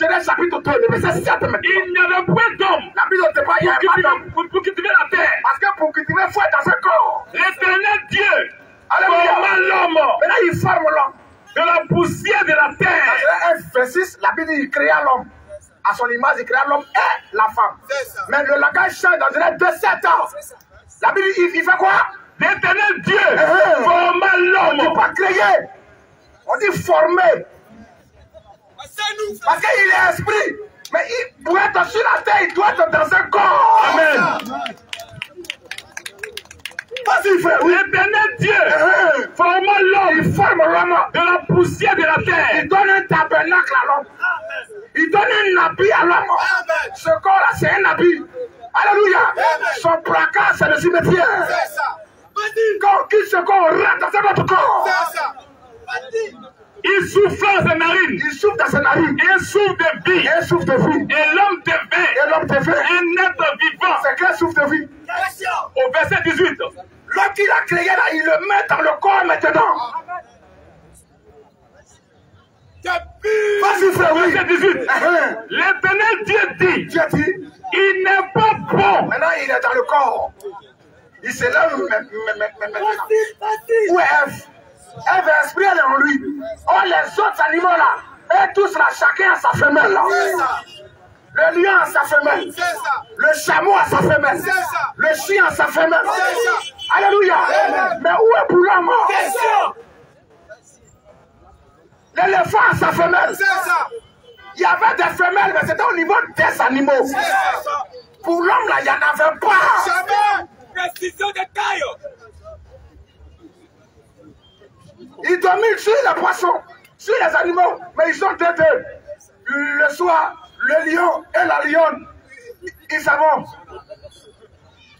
Genèse chapitre 2, le verset 7. Il n'y avait point d'homme La Bible ne dit pas, il n'y a pas d'homme. pour cultiver la terre. Parce que pour cultiver, il faut être dans un corps. L'Éternel Dieu Alléluia. forma l'homme Maintenant, il forme l'homme. de la poussière de la terre. Dans Genèse 1, verset 6, la Bible dit, il créa l'homme. À son image, il créa l'homme et la femme. Mais le langage change dans Genèse 2, 7 ans. La Bible dit, il fait quoi? L'Éternel Dieu forma On ne dit l'homme. pas créer. On dit former. Parce qu'il est esprit. Mais pour être sur la terre, il doit être dans un corps. Amen. Vas-y, frère. Oui. L'Éternel Dieu forma Il l'homme forme l'homme. de la poussière de la terre. Il donne un tabernacle à l'homme. Il donne un habit à l'homme. Ce corps-là, c'est un habit. Alléluia. Son placard, c'est le cimetière. Quand on quitte ce corps, on rentre dans notre corps. Il souffla dans ses narines. Il souffle dans ses narines. Un souffle de vie. Et un souffle de vie. Et l'homme devint Et l'homme devient. un être vivant. C'est quel souffle de vie? Au verset 18. L'homme qu'il a créé là, il le met dans le corps maintenant. Vas-y, frère, oui. Verset 18. L'Éternel Dieu dit, Dieu dit, il n'est pas bon. maintenant il est dans le corps. Il se lève maintenant. Où est Ève? Ève est esprit, elle est en lui. Oh, les autres animaux là, eux tous là, chacun a sa femelle là. Le lion a sa femelle. Le chameau a sa femelle. Le chien a sa femelle. Alléluia. Mais où est pour l'homme? L'éléphant a sa femelle. Il y avait des femelles, mais c'était au niveau des animaux. Pour l'homme là, il n'y en avait pas. Précision de taille. Ils dominent sur les poissons, sur les animaux, mais ils sont têteux. Le soir, le lion et la lionne, ils savent.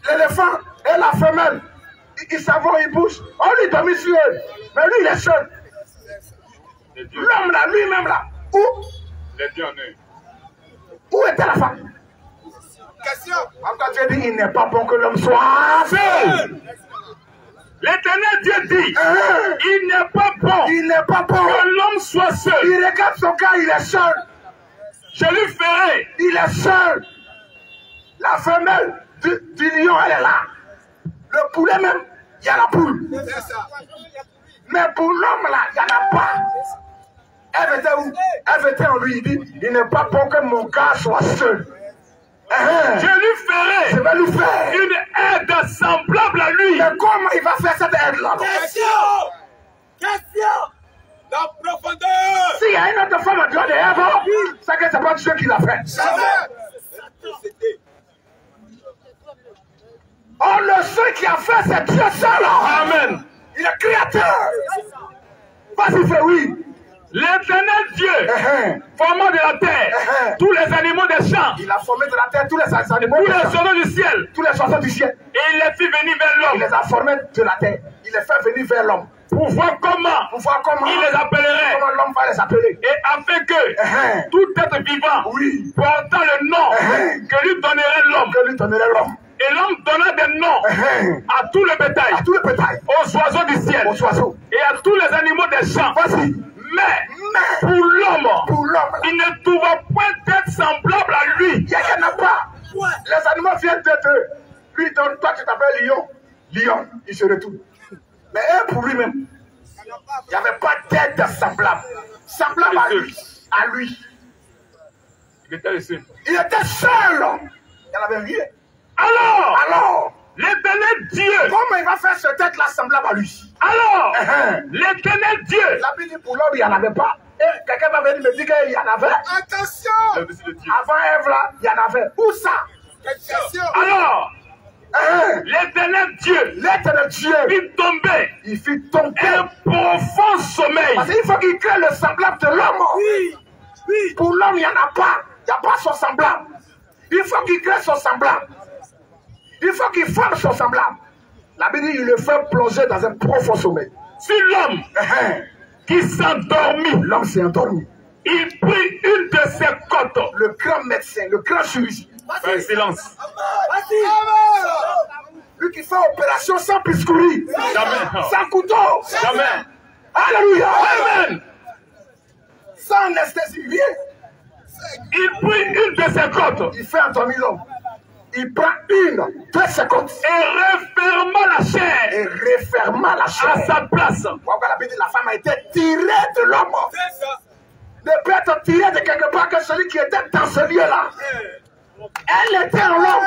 L'éléphant et la femelle, ils savent, ils bougent. On lui domine sur eux, mais lui, il est seul. L'homme là, lui-même là, où était la femme? Encore Dieu dit, il n'est pas bon que l'homme soit seul. L'Éternel Dieu dit, il n'est pas bon Il n'est pas bon que l'homme soit seul. Il regarde son cas, il est seul. Je lui ferai Il est seul. La femelle du lion, elle est là. Le poulet même, il y a la poule. Mais pour l'homme là, il n'y en a pas. Elle était où? Elle était en lui, il dit, il n'est pas bon que mon gars soit seul. je lui Je ferai vais lui faire. une aide semblable à lui. Mais comment il va faire cette aide-là? Question. La profondeur. S'il y a une autre femme en dehors de Ève, c'est que c'est pas Dieu qui l'a fait. Oh, le seul qui a fait, c'est Dieu seul. Amen. Il est créateur. Vas-y, frère, oui. L'Éternel Dieu, formant de la terre, tous les animaux des champs, Il a formé de la terre tous les animaux, tous les oiseaux du ciel, tous les oiseaux du ciel. et il les fit venir vers Il l'homme les a formés de la terre. Il les fait venir vers l'homme. pour voir comment Pour voir comment il les appellerait, l'homme va les appeler. et afin que tout être vivant Oui. portant le nom que lui donnerait l'homme. Que lui donnerait l'homme. Et l'homme donna des noms à tout le bétail, À tout le bétail, aux oiseaux du ciel, aux oiseaux. et à tous les animaux des champs. Vas-y. Mais Mais pour l'homme, pour l'homme, là, il ne trouva point d'être semblable à lui. il n'y en a pas. Les animaux viennent d'eux. Lui donne, toi tu t'appelles lion. Lion, il se retourne. Mais pour lui-même, il n'y avait pas d'être semblable. Semblable à lui. À lui. Il était le seul. Il était seul. Il n'y en avait rien. Alors, Alors, l'Éternel Dieu, comment il va faire ce tête-là semblable à lui? alors, l'Éternel Dieu, La Bible dit pour l'homme, il n'y en avait pas. Et quelqu'un va venir me dire qu'il y en avait. Attention. Avant Ève, là, il y en avait. Où ça? Question. alors, l'Éternel Dieu, L'éternel Dieu, fit tomber il fit tomber. un profond sommeil. Parce qu'il faut qu'il crée le semblable de l'homme. Oui. Pour l'homme, il n'y en a pas. Il n'y a pas son semblable. Il faut qu'il crée son semblable. Il faut qu'il forme son semblable. La Bible dit, il le fait plonger dans un profond sommeil. Sur l'homme qui s'endormit, L'homme s'est endormi. il prit une de ses côtes. Le grand médecin, le grand chirurgien, Silence. lui qui fait opération sans piscouris, Jamais. sans couteau, Jamais. alléluia, Amen. sans anesthésie, rien. Il prit une de ses côtes. Il fait endormir l'homme. Il prend une de ses côtes. Et referma la chair. Et referma la chair. À sa place. La femme a été tirée de l'homme. Ne peut être tirée de quelque part que celui qui était dans ce lieu-là. Elle était en l'homme.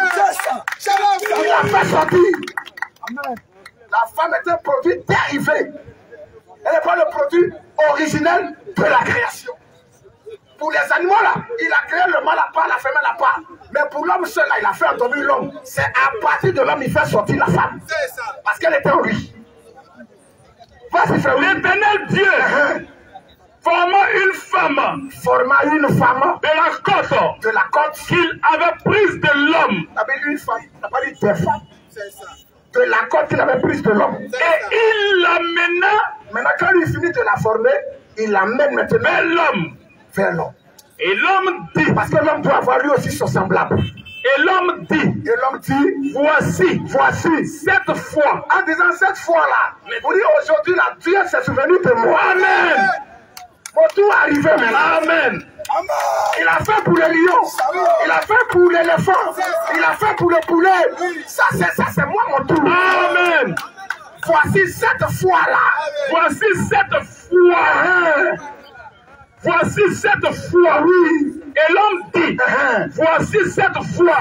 Il l'a fait sortir. La femme est un produit dérivé. Elle n'est pas le produit originel de la création. Pour les animaux là, il a créé le mâle à part, la femelle à part. Mais pour l'homme seul là, il a fait endormir l'homme. C'est à partir de l'homme il fait sortir la femme. Parce qu'elle était en lui. Vas-y frère. L'Éternel Dieu forma une femme. Forma une femme. De la côte. De la côte. Qu'il avait prise de l'homme. Il avait une femme. Il n'a pas dit deux femmes. De la côte qu'il avait prise de l'homme. Et il l'amena. Maintenant quand il finit de la former, il l'amène maintenant vers l'homme. Vers l'homme. Et l'homme dit. Parce que l'homme doit avoir lui aussi son semblable. Et l'homme dit. Et l'homme dit. Voici cette fois. En disant cette fois-là. Pour dire aujourd'hui là, Dieu s'est souvenu de moi. Amen. Mon tour est arrivé maintenant. Amen. Il a fait pour le lion. Il a fait pour l'éléphant. Il a fait pour le poulet. Ça c'est moi mon tour. Amen. Voici cette fois-là. Voici cette fois. Voici cette fois, oui. Et l'homme dit, voici cette fois,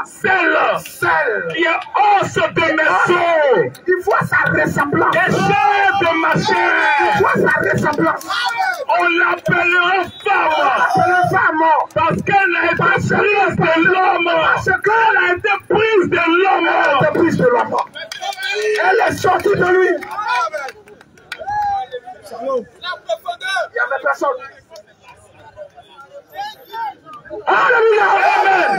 celle qui est os de mes os. Il voit sa ressemblance. Et chair de ma chair. Il voit sa ressemblance. On l'appellera femme. Parce qu'elle a été prise de l'homme. Parce qu'elle a été prise de l'homme. Elle a été prise de l'homme. Elle est sortie de lui. Il n'y avait personne. Alléluia. Amen.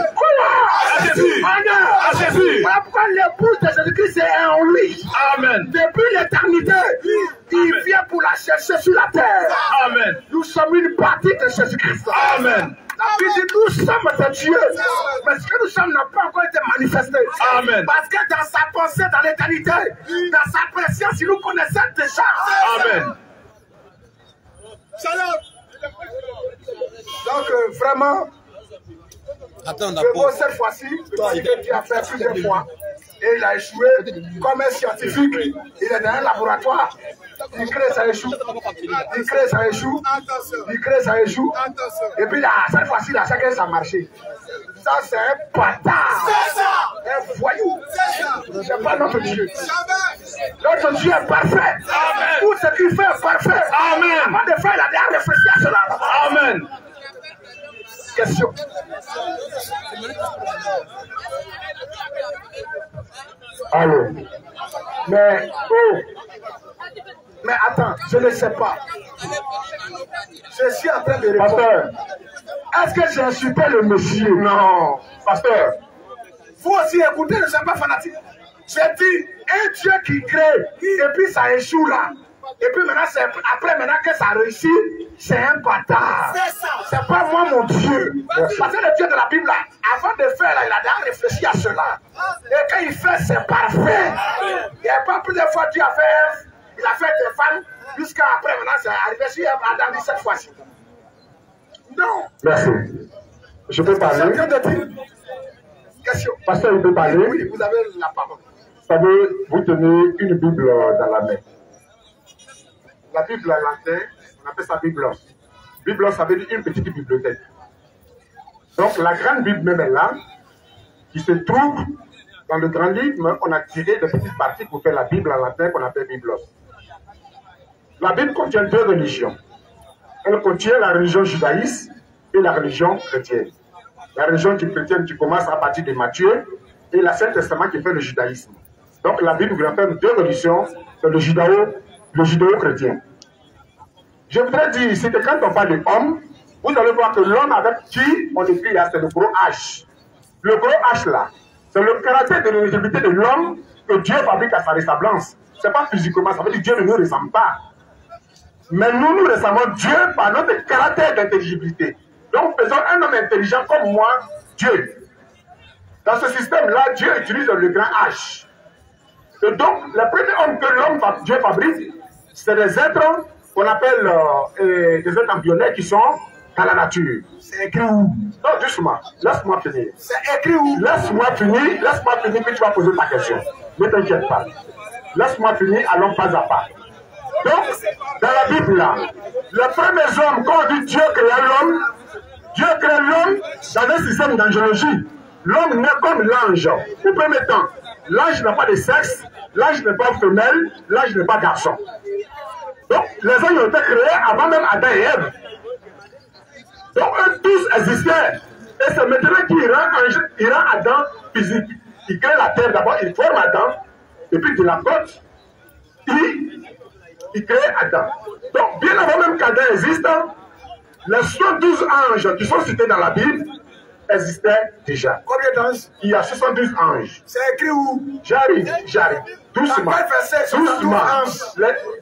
À Jésus. Voilà pourquoi l'épouse de Jésus-Christ est en lui. Amen. Depuis l'éternité, il vient pour la chercher sur la terre. Amen. Nous sommes une partie de Jésus-Christ. Amen. La Bible dit nous sommes de Dieu. Mais ce que nous sommes n'a pas encore été manifesté. Amen. Parce que dans sa pensée, dans l'éternité, dans sa présence, il nous connaissait déjà. Amen. Donc vraiment, cette fois-ci, Dieu a fait plusieurs fois. Et il a échoué comme un scientifique. Il est dans un laboratoire. Il crée, ça échoue. Il crée, ça échoue. Il crée, ça échoue. Et puis là, cette fois-ci, là, chacun ça a marché. Ça, c'est un bâtard. Un voyou. C'est pas notre Dieu. Notre Dieu est parfait. Tout ce qu'il fait est parfait. Amen. Avant de faire, il a déjà réfléchi à cela. Amen. Question. Allô. Mais, mais attends, je ne sais pas. Je suis en train de répondre. Pasteur, est-ce que j'ai insulté le monsieur? Non. Pasteur, vous aussi écoutez, ne soyez pas fanatique. J'ai dit, un Dieu qui crée, et puis ça échoue là. Et puis maintenant, après maintenant que ça réussit, c'est un bâtard. C'est pas moi mon Dieu. Parce que le Dieu de la Bible, là, avant de faire, là, il a déjà réfléchi à cela. Et quand il fait, c'est parfait. Il n'y a pas plusieurs fois Dieu a fait, il a fait des femmes, jusqu'à après maintenant, c'est arrivé sur Adam cette fois-ci. Non. Merci. Je peux parler. Question. Pasteur, vous pouvez parler. Oui, vous avez la parole. Vous savez, vous tenez une Bible dans la main. La Bible en latin, on appelle ça Bible. Bible, ça veut dire une petite bibliothèque. Donc la grande Bible même est là, qui se trouve dans le grand livre. On a tiré des petites parties pour faire la Bible en latin qu'on appelle Biblos. La Bible contient deux religions. Elle contient la religion judaïste et la religion chrétienne. La religion chrétienne qui commence à partir de Matthieu et l'Ancien Testament qui fait le judaïsme. Donc la Bible vous rappelle deux religions, le judéo-chrétien. Je voudrais dire ici que quand on parle de homme, vous allez voir que l'homme avec qui on écrit là, c'est le gros H. Le gros H là, c'est le caractère de l'éligibilité de l'homme que Dieu fabrique à sa ressemblance. Ce n'est pas physiquement, ça veut dire que Dieu ne nous ressemble pas. Mais nous ressemblons Dieu par notre caractère d'intelligibilité. Donc faisons un homme intelligent comme moi, Dieu. Dans ce système-là, Dieu utilise le grand H. Et donc, le premier homme que Dieu fabrique, c'est des êtres qu'on appelle des êtres embryonnaires qui sont dans la nature. C'est écrit où? Non, doucement. Laisse-moi finir. C'est écrit où? Laisse-moi finir, puis tu vas poser ta question. Ne t'inquiète pas. Laisse-moi finir, allons pas à pas. Donc, dans la Bible, là, les premiers hommes, quand on dit Dieu créa l'homme dans un système d'angéologie. L'homme naît comme l'ange. Au premier temps, l'ange n'a pas de sexe, l'ange n'est pas femelle, l'ange n'est pas garçon. Donc, les anges ont été créés avant même Adam et Ève. Donc, eux tous existaient. Et c'est maintenant qu'il rend Adam physique. Il crée la terre d'abord, il forme Adam, et puis de la côte, il crée Adam. Donc, bien avant même qu'Adam existe, les 72 anges qui sont cités dans la Bible existaient déjà. Combien d'anges? Il y a 72 anges. C'est écrit où? J'arrive. Doucement. Dans quel verset? 72 anges.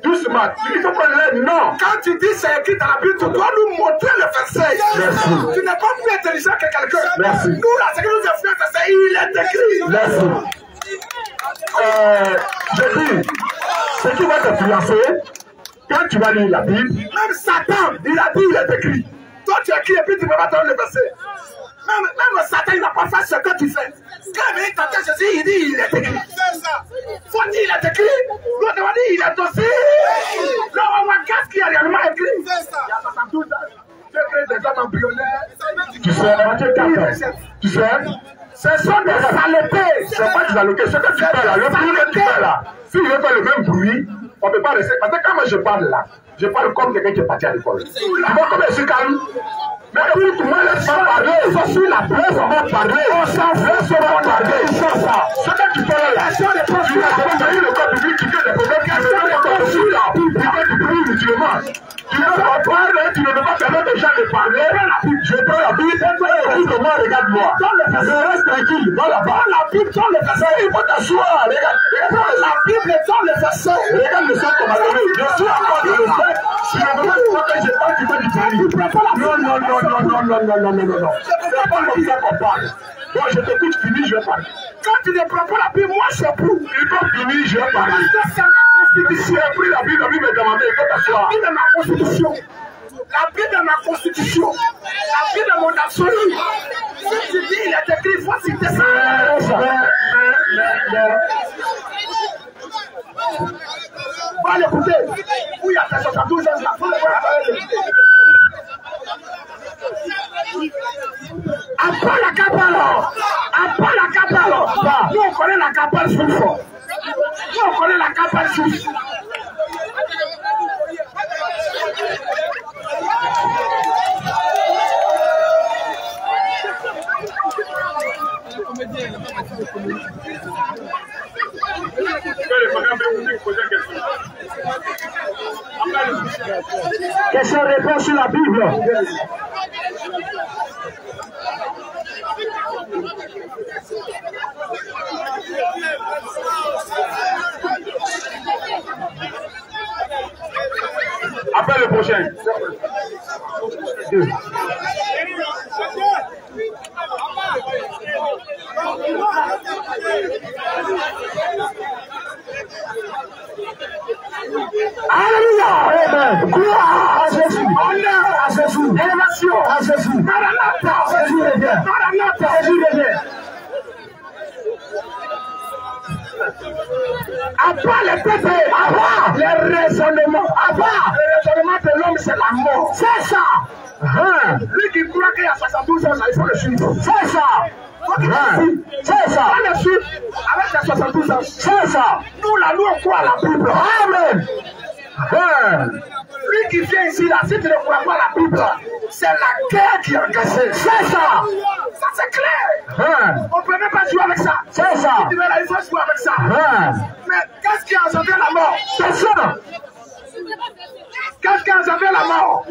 Doucement. Il faut qu'on l'ait. Non. Quand tu dis c'est écrit dans la Bible, tu dois nous montrer le verset. Merci. Tu n'es pas plus intelligent que quelqu'un. Merci. Nous, là, ce que nous avons fait, c'est il est écrit. Merci. Je dis, ce qui va t'influencer, quand tu vas lire la Bible, Même Satan, il a dit il est écrit. Toi, tu écris et puis tu ne peux pas donner le verset. Même Satan, il n'a pas fait ce que tu fais. Quand il vient tenter Jésus, il dit il est écrit. Faut dire il est écrit. L'autre va dire il est aussi. Là, on voit qu'est-ce qui est réellement écrit. Il y a 72 ans. Dieu crée des hommes embryonnaires. tu sais, Ce sont des saletés. c'est pas des alloqués. Ce que tu fais là, le bruit que tu fais là, si je fais le même bruit, on ne peut pas rester. Parce que quand moi je parle là, je parle comme quelqu'un qui est parti à l'école. Tu vois comment je suis calme? Mais écoute-moi, laisse-moi parler. Je suis la presse, on va parler. Laisse-moi parler. Ce que tu fais là, tu as eu le corps public qui fait des problèmes. Tu veux le corps public là, tu fais du bruit mutuellement. Tu ne veux pas parler, tu ne veux pas permettre aux gens de parler. Je prends la Bible, écoute-moi, regarde-moi. Je reste tranquille, va là-bas. La Bible, dans le verset, il faut t'asseoir. Regarde la Bible, dans le verset. Regarde le sang qu'on m'a donné. Je suis encore dans le fait. Tu ne veux pas que je parle, tu fais du bruit. Non. C'est pas comme ça qu'on parle. Bon, je t'écoute, finis, je vais parler. Quand tu ne prends pas la Bible, moi je prends. Il faut finir, je vais parler. Parce que c'est ma constitution. J'ai pris la Bible est dans ma main, il faut t'asseoir. La Bible est ma constitution. La Bible est ma constitution. La Bible est mon absolu. Si tu dis il est écrit, il faut citer ça. Va l'écouter. Où il y a 72 ans, là. Faut le voir. Après la capale. Nous on connaît la capale sous fort. Nous on connaît la capale sous. Question-réponse sur la Bible. Après le prochain. Alléluia. Gloire à Jésus. Honneur à Jésus. Élévation à Jésus. Maranatha. Jésus revient. Maranatha. Jésus revient. Après les pétés, avant les raisonnements, le raisonnement de l'homme, c'est la mort. C'est ça. Lui qui croit qu'il y a 72 ans, il faut le suivre. C'est ça. C'est ça. Il faut le suivre avec les 72 ans. C'est ça. Nous, là, nous, on croit à la Bible. Amen. Lui qui vient ici, là, si tu ne crois pas à la Bible, c'est la guerre qui est engagée. C'est ça. Ça, c'est clair. On ne peut même pas jouer avec ça. C'est ça. Si tu veux là, il faut jouer avec ça. Mais qu'est-ce qui a engendré la mort? C'est ça. Qu'est-ce qui a engendré la mort?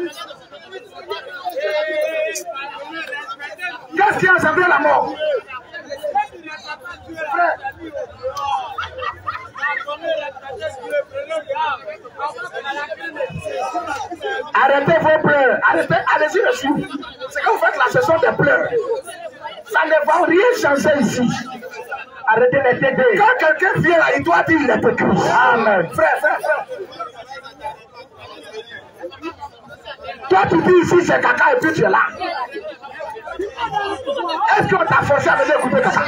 Qu'est-ce qui a engendré la mort? Frère. Arrêtez vos pleurs. Arrêtez, allez-y le suivre. C'est quand vous faites la session des pleurs. Ça ne va rien changer ici. Arrêtez les t'aider. Quand quelqu'un vient là, il doit dire il est écrit. Amen. Frère. Toi, tu dis ici, c'est caca et puis tu es là. Est-ce qu'on t'a forcé à venir écouter caca?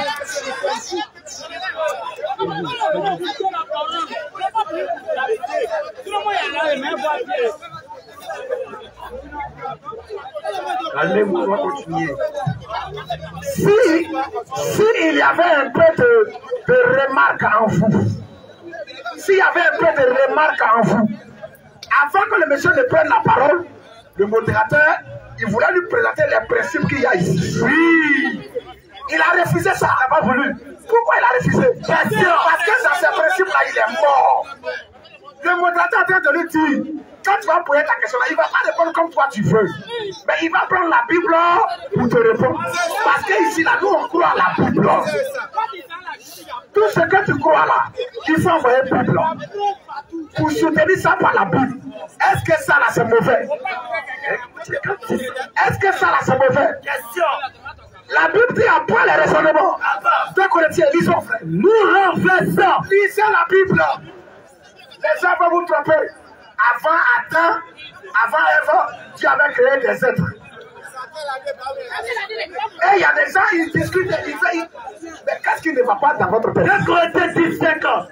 Allez-vous, on va continuer. Si il y avait un peu de remarques en vous, s'il y avait un peu de remarques en vous, avant que le monsieur ne prenne la parole, le modérateur, il voulait lui présenter les principes qu'il y a ici. Oui. Il a refusé ça, il n'a pas voulu. Pourquoi il a refusé? Parce que dans ces principes-là, il est mort. Le modérateur est en train de lui dire, quand tu vas poser ta question là, il ne va pas répondre comme toi tu veux. Mais il va prendre la Bible pour te répondre. Parce qu'ici, là, nous, on croit à la Bible. Tout ce que tu crois là, il faut envoyer la Bible. Pour soutenir ça par la Bible. Est-ce que ça là, c'est mauvais? Est-ce que ça là, c'est mauvais? La Bible dit après les raisonnements. 2 Corinthiens, lisons, frère. Nous renversons. Lisez la Bible. Les gens vont vous tromper. Avant Adam, avant Ève, Dieu avait créé des êtres. Et il y a des gens, ils discutent, ils disent, mais qu'est-ce qui ne va pas dans votre tête? 2 Corinthiens 15 ans.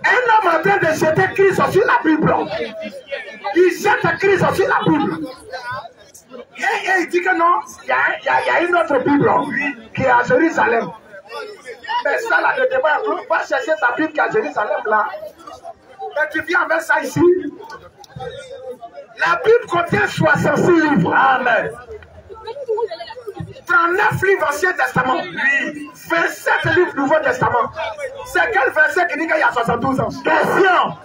Un homme en train de jeter Christ sur la Bible. Il jette Christ sur la Bible. Et il dit que non, il y a une autre Bible qui est à Jérusalem. Mais ça, là, ne demande pas chercher ta Bible qui est à Jérusalem, là. Mais tu viens avec ça ici. La Bible contient 66 livres. Amen. 39 livres Ancien Testament. 27 livres Nouveau Testament. C'est quel verset qui dit qu'il y a 72 ans? Question.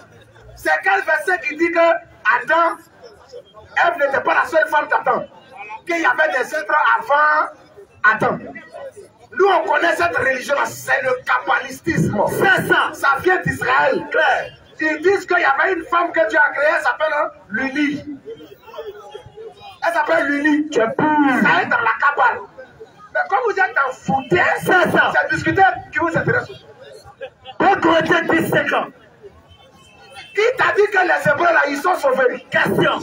C'est quel verset qui dit que Adam, Ève n'était pas la seule femme d'Adam? Qu'il y avait des êtres avant Adam. Nous, on connaît cette religion-là, c'est le kabbalistisme. C'est ça. Ça vient d'Israël. Claire. Ils disent qu'il y avait une femme que Dieu a créée, elle s'appelle Luli. Elle s'appelle Luli. Tu es pur. Ça est dans la Kabbale. Mais comme vous êtes en foutaise, c'est ça. C'est discuter qui vous intéresse. 2 Corinthiens 17 ans. Qui t'a dit que les Hébreux là, ils sont sauvés? Question.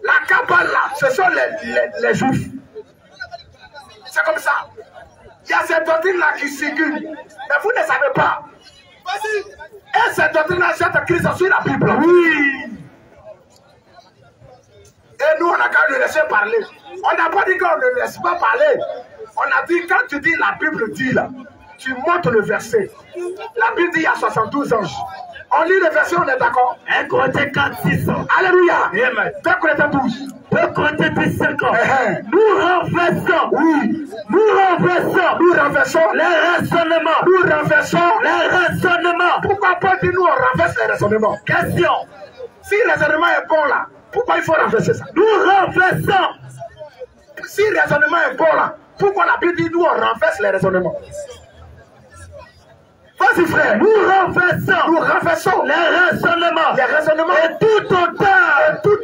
La Kabbale là, ce sont les Juifs. C'est comme ça. Il y a cette doctrine-là qui circule. Mais vous ne savez pas. Et cette doctrine-là, jette Christ sur la Bible. Oui. Et nous, on a qu'à le laisser parler. On n'a pas dit qu'on ne laisse pas parler. On a dit, quand tu dis la Bible dit là, tu montes le verset. La Bible dit il y a 72 anges. On lit le verset, on est d'accord? 1 Corinthiens 4, 6. Alléluia. 2 Corinthiens 12. 2 Corinthiens 5 ans. Nous renversons. Oui. Nous renversons les raisonnements. Nous renversons les raisonnements. Pourquoi Paul dit nous on renverse les raisonnements? Question. Si le raisonnement est bon là, pourquoi il faut renverser ça? Nous renversons. Si le raisonnement est bon là, pourquoi la Bible dit nous on renverse les raisonnements? Vas-y frère, nous renversons les raisonnements. Et tout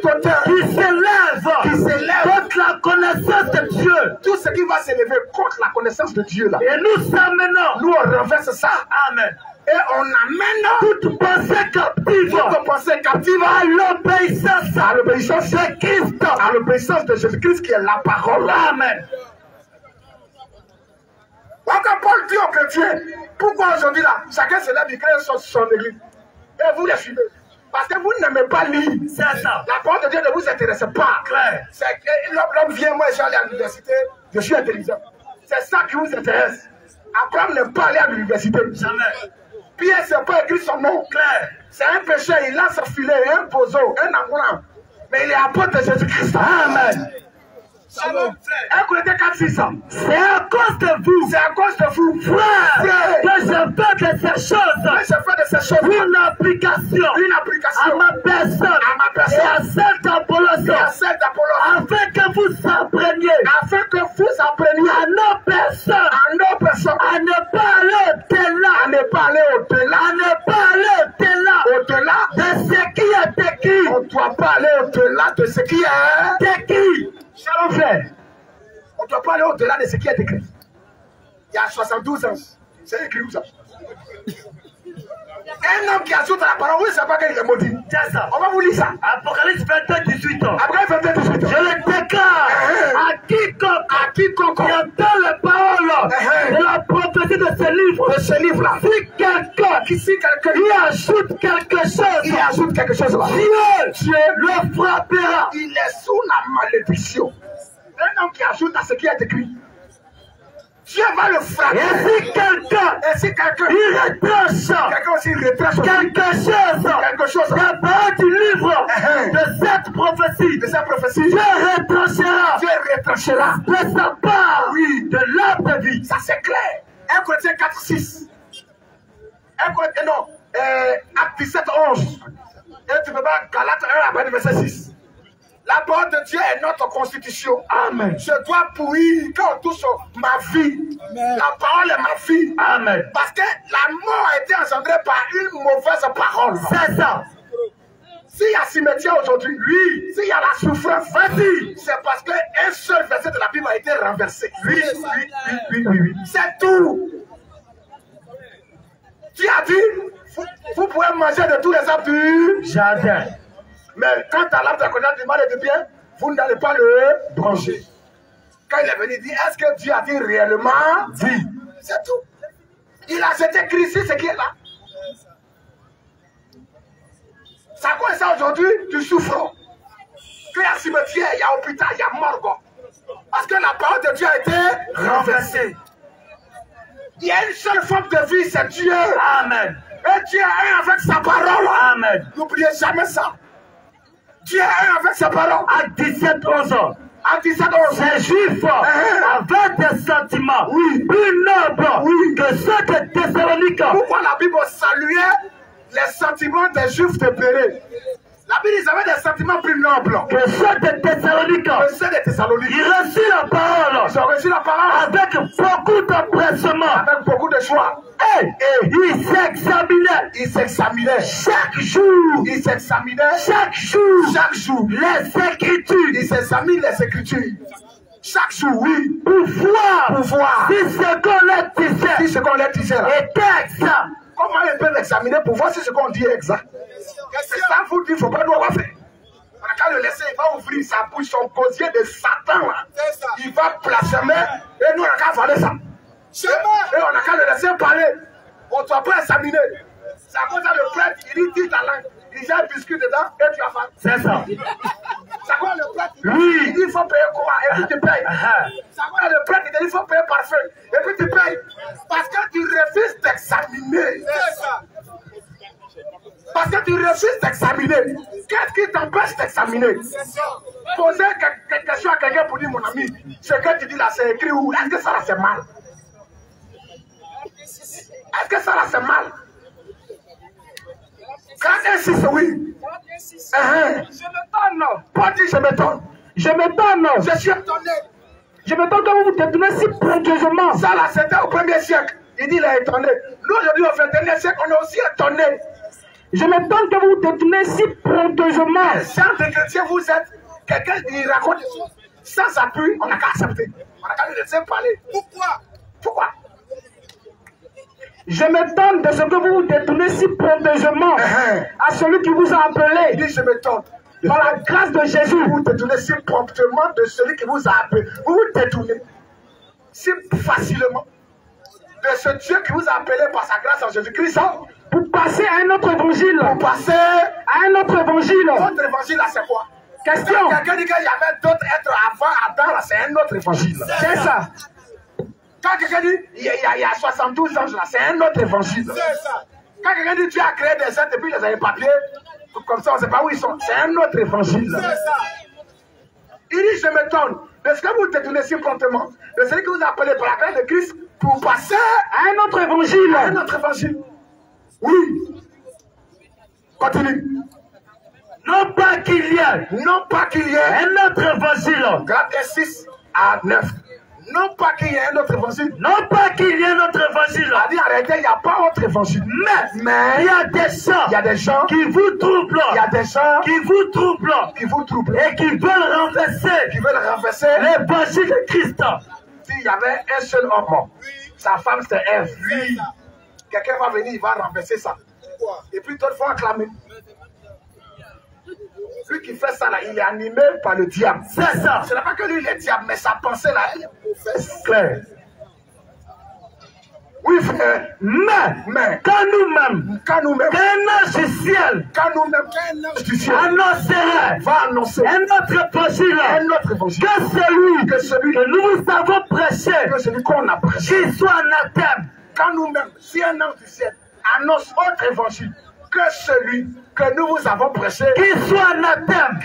auteur qui s'élève contre la connaissance de Dieu. Tout ce qui va s'élever contre la connaissance de Dieu là. Et nous amenons, nous on renverse ça. Amen. Et on amène toute pensée captive à l'obéissance de Christ, à l'obéissance de Jésus-Christ qui est la parole. Amen. Quand Paul dit aux chrétiens, pourquoi aujourd'hui là, chacun se lève et crée son église. Et vous les suivez. Parce que vous n'aimez pas lire. C'est ça. La parole de Dieu ne vous intéresse pas. L'homme vient, moi je suis allé à l'université, je suis intelligent. C'est ça qui vous intéresse. Abraham n'est pas allé à l'université. Jamais. Pierre, c'est pas écrit son nom. Claire. C'est un pécheur, il lance un filet, un poseau, un angoulin. Mais il est apôtre de Jésus-Christ. Amen. 1 Corinthiens 4, 6. C'est à cause de vous, frère, que je fais de ces choses, une application à ma personne, et à celle d'Apollos, afin que vous appreniez à nos personnes, à ne pas aller au-delà, de ce qui est écrit. On ne doit pas aller au-delà de ce qui est écrit. Shalom frère, on ne doit pas aller au-delà de ce qui est écrit. Il y a 72 ans, c'est écrit où ça? Un homme qui ajoute à la parole, oui, c'est pas qu'il est maudit. C'est ça. On va vous lire ça. Apocalypse 22, 18 ans. Après 22, 18 ans. Je le déclare à quiconque qui entend les paroles de la prophétie de ce livre, si quelqu'un y ajoute quelque chose, Dieu le frappera. Il est sous la malédiction. Un homme qui ajoute à ce qui est écrit, Dieu va le frapper. Et si quelqu'un il retranche quelqu'un aussi retranche quelque chose, la parole du livre de cette prophétie, Dieu retranchera de sa part de l'arbre de vie. Ça c'est clair. 1 Corinthiens 4, 6. 1 Corinthiens, non. Acte 17, 11. Et tu peux pas Galates 1 après le verset 6. La parole de Dieu est notre constitution. Amen. Je dois pourrir quand on touche ma vie. Amen. La parole est ma vie. Amen. Parce que la mort a été engendrée par une mauvaise parole. C'est ça. S'il y a cimetière aujourd'hui, oui. S'il y a la souffrance, c'est parce qu'un seul verset de la Bible a été renversé. Oui. C'est tout. Tu as dit, vous pouvez manger de tous les arbres du jardin. Mais quand à l'arbre de connaître du mal et du bien, vous n'allez pas le brancher. Quand il est venu dire, est-ce que Dieu a dit réellement? Oui. C'est tout. Il a jeté Christ sur ce qui est là. Ça quoi ça aujourd'hui? Tu souffres. Qu'il y a cimetière, il y a hôpital, il y a morgue. Parce que la parole de Dieu a été renversée. Il y a une seule forme de vie, c'est Dieu. Amen. Et Dieu est un avec sa parole. Amen. N'oubliez jamais ça. Dieu est un avec sa parole. À 17, 11 ans. À 17, 11 ans. Ces juifs avaient des sentiments plus nobles que ceux de Thessalonique. Pourquoi la Bible saluait les sentiments des juifs de Béret? La Bible, ils avaient des sentiments plus nobles que ceux de Thessalonique. Ils reçurent la parole. Ils ont reçu la parole avec beaucoup d'empressement. Avec beaucoup de choix. Et ils s'examinaient. Chaque jour. Ils s'examinaient. Chaque jour. Les Écritures. Ils s'examinent les Écritures. Chaque jour, oui. Pour voir. Si ce qu'on leur disait. Était exact. Comment ils peuvent examiner pour voir si ce qu'on dit est exact? C'est ça, vous dit, il ne faut pas nous avoir fait. On n'a qu'à le laisser, il va ouvrir sa bouche, son gosier de Satan. Là. Il va blasphémer et nous, on n'a qu'à avaler ça. Et on n'a qu'à le laisser parler. On ne doit pas examiner. C'est à cause de le prêtre, il dit ta langue. Il y a un biscuit dedans et tu as faim. C'est ça. C'est à cause le prêtre, il dit il faut payer quoi et puis tu payes. C'est à cause le prêtre, il dit il faut payer parfum et puis tu payes. Parce que tu refuses d'examiner. Parce que tu refuses d'examiner. Qu'est-ce qui t'empêche d'examiner? Poser quelque question à quelqu'un pour dire mon ami, ce que tu dis là c'est écrit où? Est-ce que ça là c'est mal? Est-ce que ça là c'est mal? Quand insiste, oui. Je m'étonne. Pas dit je m'étonne. Je m'étonne. Je suis étonné. Je m'étonne que vous vous détournez si prodigieusement. Ça là c'était au 1er siècle. Il dit il est étonné. Nous aujourd'hui au 21e siècle on est aussi étonné. Je m'étonne que vous vous détournez si prodigieusement. Sans des chrétiens vous êtes. Quelqu'un qui raconte des choses sans appui, on n'a qu'à accepter. On n'a qu'à le laisser parler. Pourquoi? Je m'étonne de ce que vous vous détournez si prodigieusement à celui qui vous a appelé. Il dit je m'étonne. Par la grâce de Jésus. Vous vous détournez si promptement de celui qui vous a appelé. Vous vous détournez si facilement de ce Dieu qui vous a appelé par sa grâce en Jésus-Christ. Pour passer à un autre évangile. Pour passer à un autre évangile. Votre évangile là c'est quoi? Question. Quelqu'un dit qu'il y avait d'autres êtres avant Adam là, c'est un autre évangile. C'est ça. Quand quelqu'un dit il y a 72 anges là, c'est un autre évangile. Quand quelqu'un dit Dieu a créé des êtres et puis il les a papiers, comme ça on ne sait pas où ils sont, c'est un autre évangile. Il dit je m'étonne. Est-ce que vous détournez si promptement de celui qui vous a appelé par la grâce de Christ pour passer à un autre évangile? À un autre évangile. Oui. Continue. Non pas qu'il y ait un autre évangile. Galates 6 à 9. Non pas qu'il y ait un autre évangile. Non pas qu'il y ait un autre évangile. On a dit arrêtez, il n'y a pas autre évangile. Mais il y a des gens qui vous troublent. Il y a des gens qui vous troublent. Et qui veulent renverser l'évangile de Christ. S'il y avait un seul homme, sa femme c'est Ève. Oui. Quelqu'un va venir, il va renverser ça. Et puis d'autres vont acclamer. Lui qui fait ça là, il est animé par le diable. C'est ça. Ce n'est pas que lui il est diable, mais sa pensée là, elle est Claire. Oui frère. Mais quand nous-mêmes, qu'un ange du ciel annoncerait va annoncer un autre évangile, que celui que nous vous avons prêché, que celui qu'on a prêché, qu'il soit anathème. Quand nous-mêmes, si un ange du ciel annonce autre évangile que celui que nous vous avons prêché, qu'il soit anathème,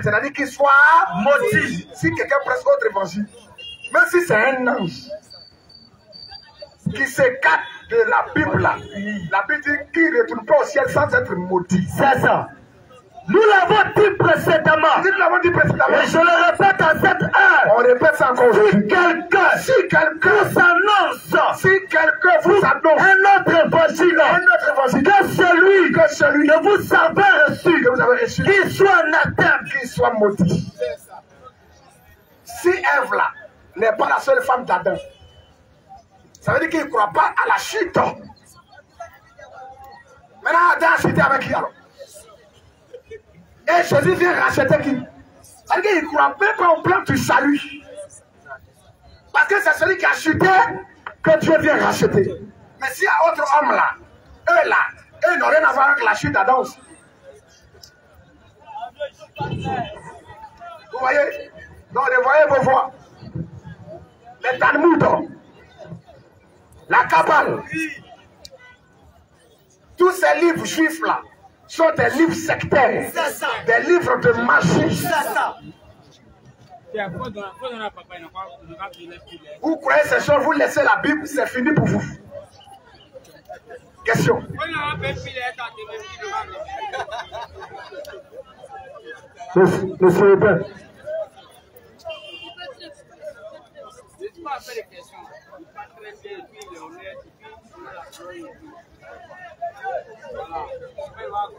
c'est-à-dire qu'il soit maudit. Si quelqu'un prêche autre évangile, même si c'est un ange qui s'écarte de la Bible, la Bible dit qu'il ne retourne pas au ciel sans être maudit. C'est ça. Nous l'avons dit précédemment. Nous l'avons dit précédemment. Et je le répète à cette heure. On répète ça encore. Si quelqu'un vous annonce, un autre évangile, que celui que vous avez reçu, qu'il soit anathème, qu'il soit maudit. Si Ève là n'est pas la seule femme d'Adam, ça veut dire qu'il ne croit pas à la chute. Maintenant, Adam a chuté avec qui alors? Et Jésus vient racheter qui? Ça veut dire qu'il ne croit même pas au plan du salut. Parce que c'est celui qui a chuté que Dieu vient racheter. Mais s'il y a autre homme là, eux n'ont rien à voir avec la chute d'Adam aussi. Vous voyez? Donc, revoyez vos voix. Les Talmud, la Kabbale, tous ces livres juifs là sont des livres sectaires, des livres de magie. Vous croyez ces choses, vous laissez la Bible, c'est fini pour vous. Question. Monsieur Hébert.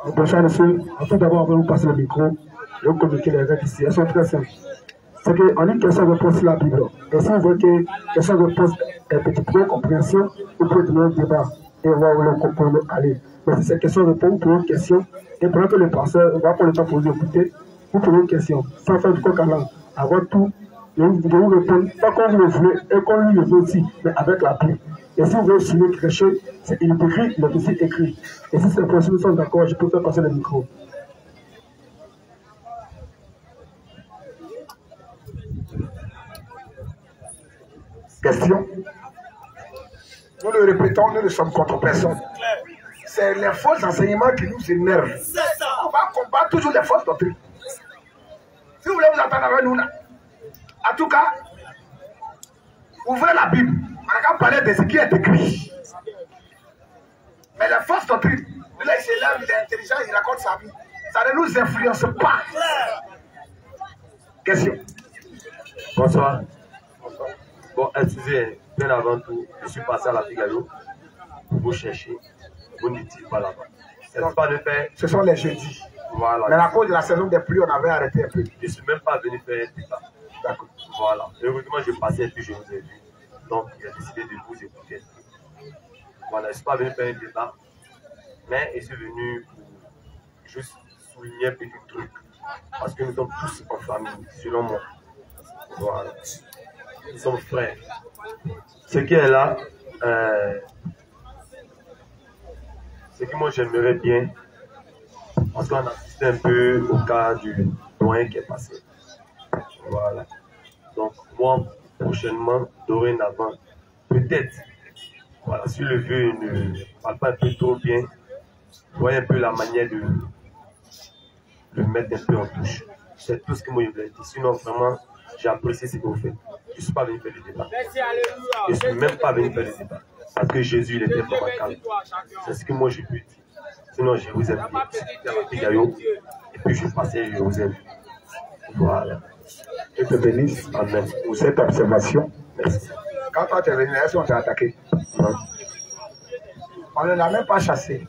Bonjour monsieur, tout d'abord on va vous passer le micro et vous communiquer les règles ici. Elles sont très simples. C'est qu'en une question-réponse sur la Bible, et si vous voyez que question-réponse est petite peu compréhension, vous pouvez donner un débat et voir où on peut aller. Mais si c'est question-réponse, vous posez une question et pendant que le pasteur va prendre le temps pour vous écouter, vous posez une question sans faire du coq à l'âne. Avant tout, je vous répondre pas comme vous le voulez et comme lui le veut aussi, mais avec la Bible. Et si vous voulez signer quelque chose, il est écrit, il est aussi écrit. Et si c'est possible, nous sommes d'accord, je peux faire passer le micro. Question. Nous le répétons, nous ne sommes contre personne. C'est les faux enseignements qui nous énervent. On va combattre toujours les fausses doctrines. Si vous voulez vous entendre avec nous là, en tout cas, ouvrez la Bible. On va parler de ce qui est écrit. Mais les fausses doctrines, là il s'élève, il est intelligent, il raconte sa vie. Ça ne nous influence pas. Question. Bonsoir. Bon, excusez, bien avant tout, je suis passé à la Figaro pour vous chercher. Vous n'étiez pas là-bas. Pas de faire. Ce sont les jeudis. Voilà. Mais à cause de la saison des pluies, on avait arrêté un peu. Je ne suis même pas venu faire un débat. D'accord. Voilà. Heureusement, je passais et puis je vous ai vu. Donc, j'ai décidé de vous écouter. Voilà, je ne suis pas venu faire un débat, mais je suis venu pour juste souligner un petit truc. Parce que nous sommes tous en famille, selon moi. Voilà. Nous sommes frères. Ce qui est là, ce que moi j'aimerais bien, parce qu'on a assisté un peu au cas du doyen qui est passé. Voilà. Donc, moi, prochainement, dorénavant, peut-être, voilà, si le vieux ne parle pas un peu trop bien, voyez un peu la manière de le mettre un peu en touche. C'est tout ce que moi je voulais dire. Sinon, vraiment, j'ai apprécié ce que vous faites. Je ne suis pas venu faire le débat. Je ne suis même pas venu faire le débat. Parce que Jésus, il était vraiment calme. C'est ce que moi je peux dire. Sinon, je vous aime bien. Et puis, je passais, je vous aime. Voilà. Je te bénisse. Amen. Pour cette observation. Merci. Quand toi tu es venu, est-ce qu'on t'a attaqué? Non. On ne l'a même pas chassé.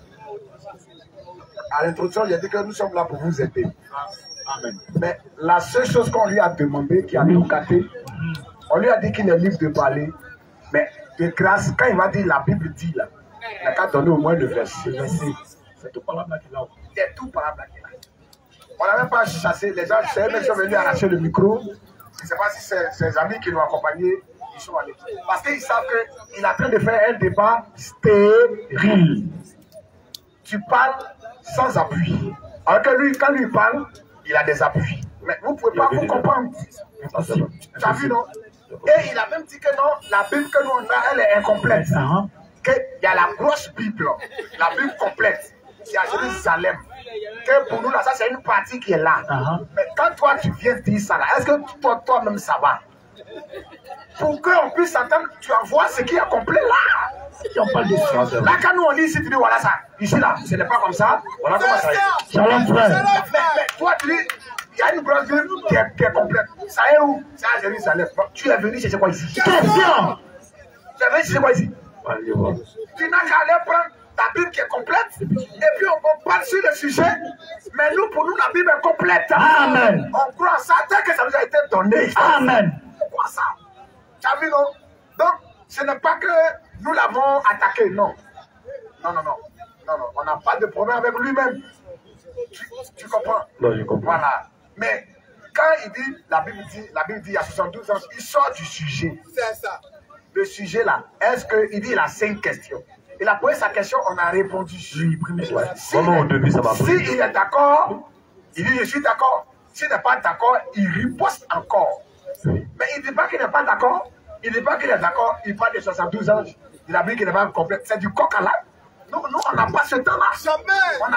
À l'introduction, j'ai dit que nous sommes là pour vous aider. Amen. Mais la seule chose qu'on lui a demandé, qui a nous gâté, on lui a dit qu'il est libre de parler. Mais de grâce, quand il va dire la Bible dit là, n'a qu'à donner au moins le verset. C'est tout par là qu'il a. C'est tout par là qu'il a. On n'a même pas chassé les gens, c'est eux qui sont venus arracher le micro. Je ne sais pas si c'est ses amis qui l'ont accompagné, ils sont allés. Parce qu'ils savent qu'il est en train de faire un débat stérile. Tu parles sans appui. Alors que lui, quand lui parle, il a des appuis. Mais vous ne pouvez pas vous comprendre. Tu as vu, non? Et il a même dit que non, la Bible que nous on a, elle est incomplète. Qu'il y a la grosse Bible, la Bible complète, qui est à Jérusalem. Que pour nous, là, ça c'est une partie qui est là. Mais quand toi tu viens dire ça là, est-ce que toi-même ça va? Pour qu'on puisse entendre, tu envoies ce qui est complet là. Là, quand nous on lit ici, tu dis voilà ça. Ici là, ce n'est pas comme ça. Voilà comment ça est. Shalom frère. Mais toi tu dis, il y a une grosse Bible qui est complète. Ça est où? C'est à Jérusalem. Bon, tu es venu chercher quoi ici? Question. Tu es venu chercher quoi ici? Tu n'as qu'à aller prendre ta Bible qui est complète, et puis on parle sur le sujet, mais nous, pour nous, la Bible est complète. Amen. On croit ça tel que ça nous a été donné. Amen. On croit ça. Tu as vu, non? Donc, ce n'est pas que nous l'avons attaqué, non. Non, on n'a pas de problème avec lui-même. Tu comprends? Non, je comprends. Voilà. Mais quand il dit, la Bible dit, il y a 72 ans, il sort du sujet. C'est ça. Le sujet là, est-ce qu'il dit, il a 5 questions. Il a posé sa question, on a répondu. Oui, ouais. Au début, ça m'a pris. Si il est d'accord, il dit je suis d'accord. S'il n'est pas d'accord, il riposte encore. Oui. Mais il ne dit pas qu'il n'est pas d'accord. Il ne dit pas qu'il est d'accord. Il parle de 72 ans. Il a dit qu'il n'est pas complet. C'est du coq à l'âne. Nous, on n'a pas ce temps-là. Jamais. On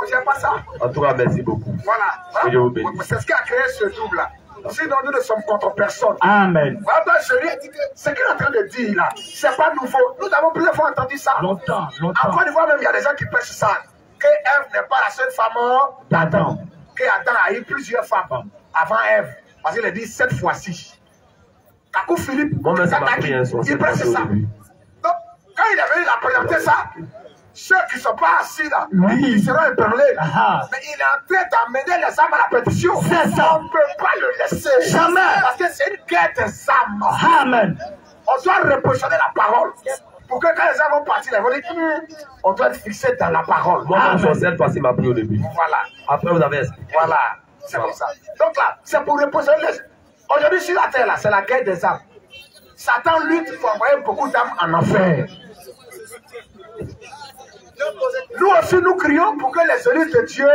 n'a pas ça. En tout cas, merci beaucoup. Voilà. C'est ce qui a créé ce double-là. Sinon, nous ne sommes contre personne. Amen. Voilà, ce qu'il est en train de dire là, c'est pas nouveau. Nous avons plusieurs fois entendu ça. Longtemps. En Côte d'Ivoire, même, il y a des gens qui pêchent ça. Que Ève n'est pas la seule femme d'Adam. Que Adam a eu plusieurs femmes avant Ève. Parce qu'il a dit 7 fois 6. Kakou Philippe, il prêche ça. Donc, quand il est venu, il a présenté ça. Ceux qui ne sont pas assis là, ils seront épinglés. Mais il est en train d'amener les âmes à la pétition. C'est ça. On ne peut pas le laisser. Jamais. Parce que c'est une guerre des âmes. Amen. On doit repositionner la parole. Pour que quand les âmes vont partir, ils vont dire, on doit être fixé dans la parole. Moi, cette fois-ci m'a pris au début. Voilà. Après, vous avez expliqué. Voilà. C'est comme ça. Donc là, c'est pour repositionner les... Aujourd'hui, sur la terre, là, c'est la guerre des âmes. Satan lutte pour envoyer beaucoup d'âmes en enfer. Nous aussi, nous crions pour que les élus de Dieu,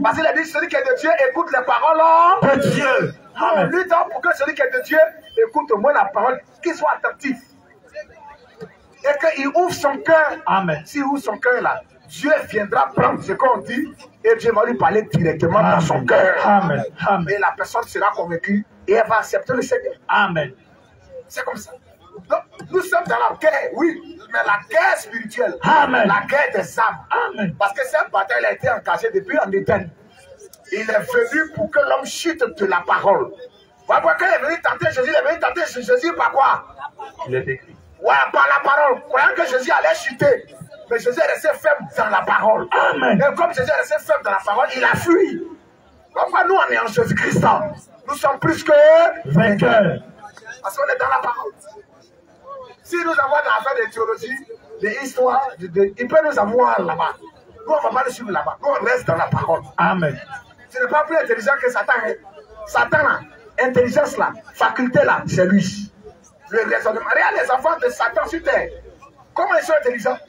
parce qu'il a dit celui qui est de Dieu écoute les paroles de Dieu. Nous luttons pour que celui qui est de Dieu écoute au moins la parole, qu'il soit attentif. Et qu'il ouvre son cœur. Amen. S'il ouvre son cœur là, Dieu viendra prendre ce qu'on dit et Dieu va lui parler directement dans son cœur. Amen. Amen. Et la personne sera convaincue et elle va accepter le Seigneur. Amen. C'est comme ça. Donc, nous sommes dans la guerre, oui, mais la guerre spirituelle. Amen. La guerre des âmes. Amen. Parce que cette bataille a été engagée depuis en Éden. Il est venu pour que l'homme chute de la parole. Quand il est venu tenter Jésus, il est venu tenter Jésus par quoi? Il est écrit. Ouais, par la parole. Croyant que Jésus allait chuter. Mais Jésus est resté ferme dans la parole. Amen. Et comme Jésus est resté ferme dans la parole, il a fui. Pourquoi nous, on est en Jésus-Christ? Nous sommes plus que vainqueurs. Parce qu'on est dans la parole. Si nous avons dans l'affaire de théologie, d'histoire, il peut nous avoir là-bas. Nous, on ne va pas le suivre là-bas. Nous, on reste dans la parole. Amen. Ce n'est pas plus intelligent que Satan. Satan, là, intelligence, là, faculté, là, c'est lui. Le raisonnement. Regarde les enfants de Satan sur terre. Comment ils sont intelligents?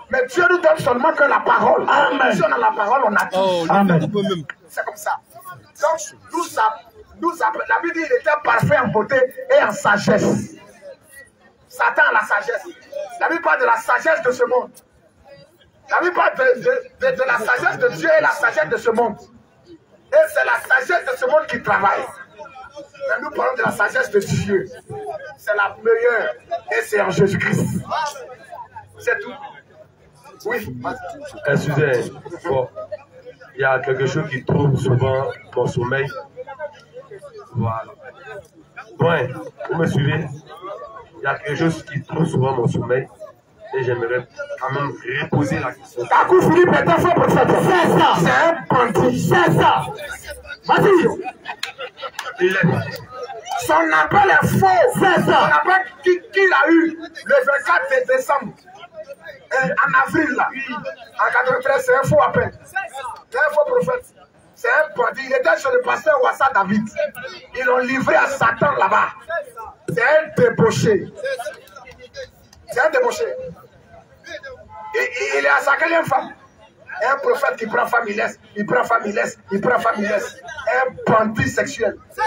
Mais Dieu nous donne seulement que la parole. Amen. Si on a la parole, on a tout. Amen. C'est comme ça. Donc, la Bible dit qu'il était parfait en beauté et en sagesse. Satan a la sagesse. La Bible parle de la sagesse de ce monde. La Bible parle de la sagesse de Dieu et la sagesse de ce monde. Et c'est la sagesse de ce monde qui travaille. Mais nous parlons de la sagesse de Dieu. C'est la meilleure. Et c'est en Jésus-Christ. C'est tout. Oui. Excusez, bon, il y a quelque chose qui trouve souvent mon sommeil. Voilà. Ouais, vous me suivez? Il y a quelque chose qui trouve souvent mon sommeil. Et j'aimerais quand même reposer la question. Kakou Philippe est un faux prophète. C'est ça. C'est un bandit. C'est ça. Vas-y. Son appel est faux. C'est ça. Son appel qu'il a eu le 24 décembre. En avril, là, en 93, c'est un faux appel. C'est un faux prophète. C'est un bandit. Il était chez le pasteur Wassa David. Ils l'ont livré à Satan là-bas. C'est un débauché. C'est un débauché. Il est à sa quatrième femme. Un prophète qui prend femme, il laisse. Il prend femme, il laisse. Il prend femme, il laisse. Un bandit sexuel. Ça,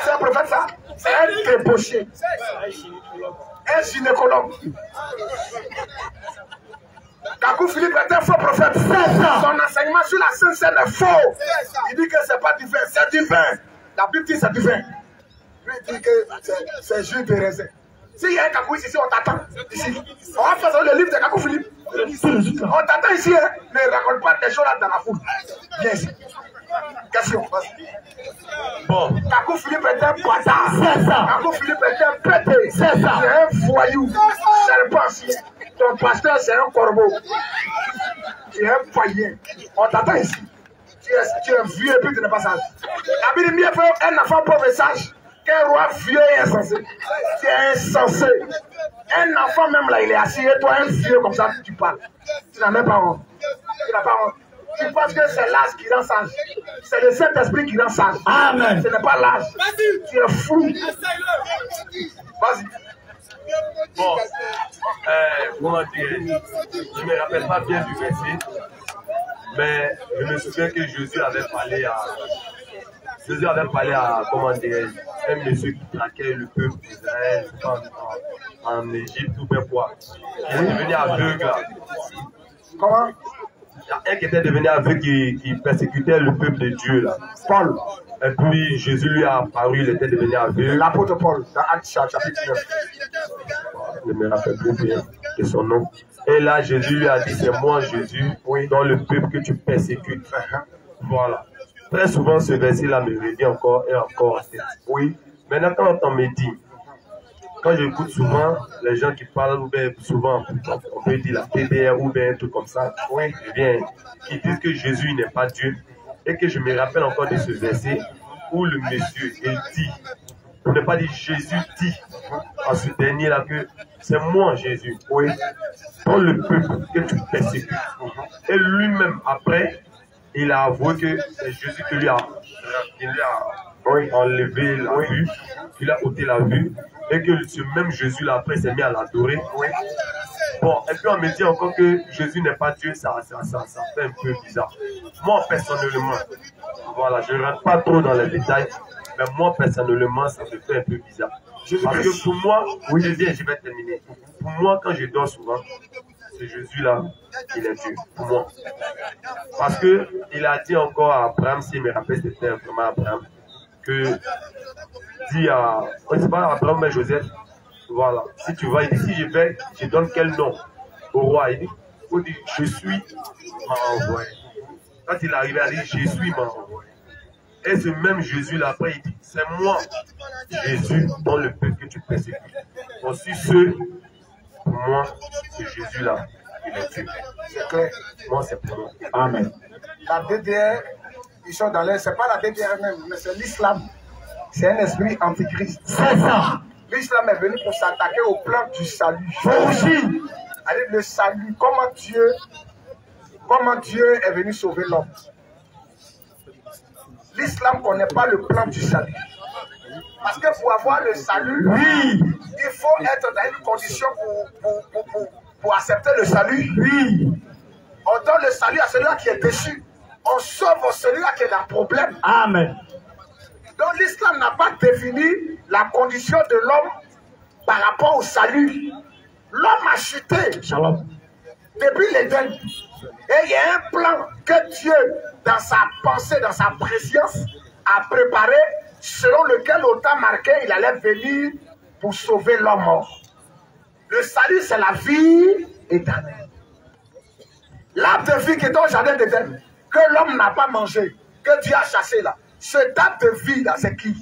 c'est un prophète, ça. C'est un débauché. Un gynécologue. Kakou Philippe est un faux prophète. Son enseignement sur la Sainte Seine est faux. Il dit que c'est pas divin, c'est divin. La Bible dit c'est divin. Lui dit que c'est jus de raisin. S'il y a un Kakou ici, on t'attend. Ici. On va faire le livre de Kakou Philippe. On t'attend ici, hein. Ne raconte pas des choses là dans la foule. Viens ici. Question. Bon. Kakou Philippe est un bâtard. C'est ça. Kakou Philippe est un pété. C'est ça. C'est un voyou. Serpent. Ton pasteur, c'est un corbeau. Tu es un païen. On t'attend ici. Tu es vieux et puis tu n'es pas sage. La Bible dit mieux fait un enfant pauvre et sage qu'un roi vieux et insensé. Tu es insensé. Un enfant même là, il est assis et toi, un vieux comme ça, tu parles. Tu n'as même pas honte. Tu n'as pas honte. Tu penses que c'est l'âge qui rend sage. C'est le Saint-Esprit qui rend sage. Amen. Ce n'est pas l'âge. Tu es fou. Vas-y. Bon, comment dire, je ne me rappelle pas bien du verset, mais je me souviens que Jésus avait parlé à, comment dire, un monsieur qui traquait le peuple d'Israël en Égypte ou bien quoi. Il est devenu aveugle. Comment? Il y a un qui était devenu aveugle qui persécutait le peuple de Dieu là. Paul. Et puis Jésus lui a apparu, il était devenu aveugle. L'apôtre Paul, dans Actes chapitre 9. Je ne me rappelle plus bien de son nom. Et là, Jésus lui a dit, c'est moi Jésus, oui, dans le peuple que tu persécutes. Voilà. Très souvent, ce verset-là me revient encore et encore à tête. Oui. Maintenant, quand on me dit, quand j'écoute souvent les gens qui parlent, ou bien souvent, on peut dire la TDR ou bien un truc comme ça, oui, eh bien, qui disent que Jésus n'est pas Dieu, et que je me rappelle encore de ce verset où le monsieur, il dit, on n'a pas dit Jésus dit en ce dernier-là que c'est moi Jésus, oui, dans le peuple que tu persécutes. Et lui-même, après, il a avoué que c'est Jésus qui lui a enlevé la vue, qu'il a ôté la vue, et que ce même Jésus-là, après, s'est mis à l'adorer. Oui. Bon, et puis on me dit encore que Jésus n'est pas Dieu, ça fait un peu bizarre. Moi, personnellement, voilà, je ne rentre pas trop dans les détails, mais moi, personnellement, ça me fait un peu bizarre. Parce que pour moi, oui, je vais terminer. Pour moi, quand je dors souvent, ce Jésus-là, il est Dieu, pour moi. Parce qu'il a dit encore à Abraham, s'il me rappelle, c'était vraiment Abraham, que dit à, on ne sait pas Abraham, mais Joseph, voilà, si tu vas, il dit, si je vais, je donne quel nom au roi? Il dit, je suis m'a envoyé. Quand il est arrivé à dire, je suis m'a envoyé. Et ce même Jésus-là, après, il dit, c'est moi, Jésus, dans le peuple que tu persécutes. Aussi ceux, pour moi, ce Jésus-là, il est Dieu. C'est clair. Moi, c'est pour moi. Amen. La DDR, ils sont dans l'air, c'est pas la DDR même, mais c'est l'islam. C'est un esprit antichrist. C'est ça. L'islam est venu pour s'attaquer au plan du salut. Aussi. Allez, le salut, comment Dieu est venu sauver l'homme. L'islam ne connaît pas le plan du salut. Parce que pour avoir le salut, oui, il faut être dans une condition pour accepter le salut. Oui. On donne le salut à celui-là qui est déchu. On sauve celui-là qui est dans le problème. Amen. Donc l'islam n'a pas défini la condition de l'homme par rapport au salut. L'homme a chuté. Shalom. Depuis l'Éden. Et il y a un plan que Dieu, dans sa pensée, dans sa préscience, a préparé, selon lequel au temps marqué, il allait venir pour sauver l'homme. Le salut, c'est la vie éternelle. L'arbre de vie qui est au jardin d'Éden, que l'homme n'a pas mangé, que Dieu a chassé là. Cet arbre de vie là, c'est qui?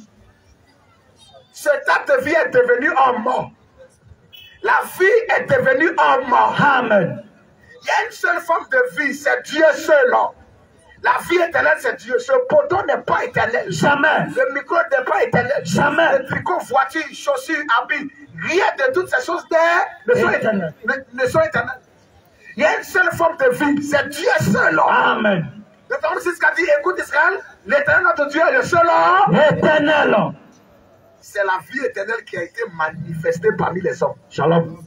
Cet arbre de vie est devenu un mort. La vie est devenue un mort. Amen. Il y a une seule forme de vie, c'est Dieu seul. La vie éternelle, c'est Dieu. Ce poteau n'est pas éternel. Jamais. Le micro n'est pas éternel. Jamais. Le tricot, voiture, chaussures, habits, rien de toutes ces choses ne sont éternelles. Il y a une seule forme de vie, c'est Dieu seul. Amen. Le 36 qui a dit, écoute Israël, l'éternel notre Dieu est le seul. Éternel. C'est la vie éternelle qui a été manifestée parmi les hommes. Shalom.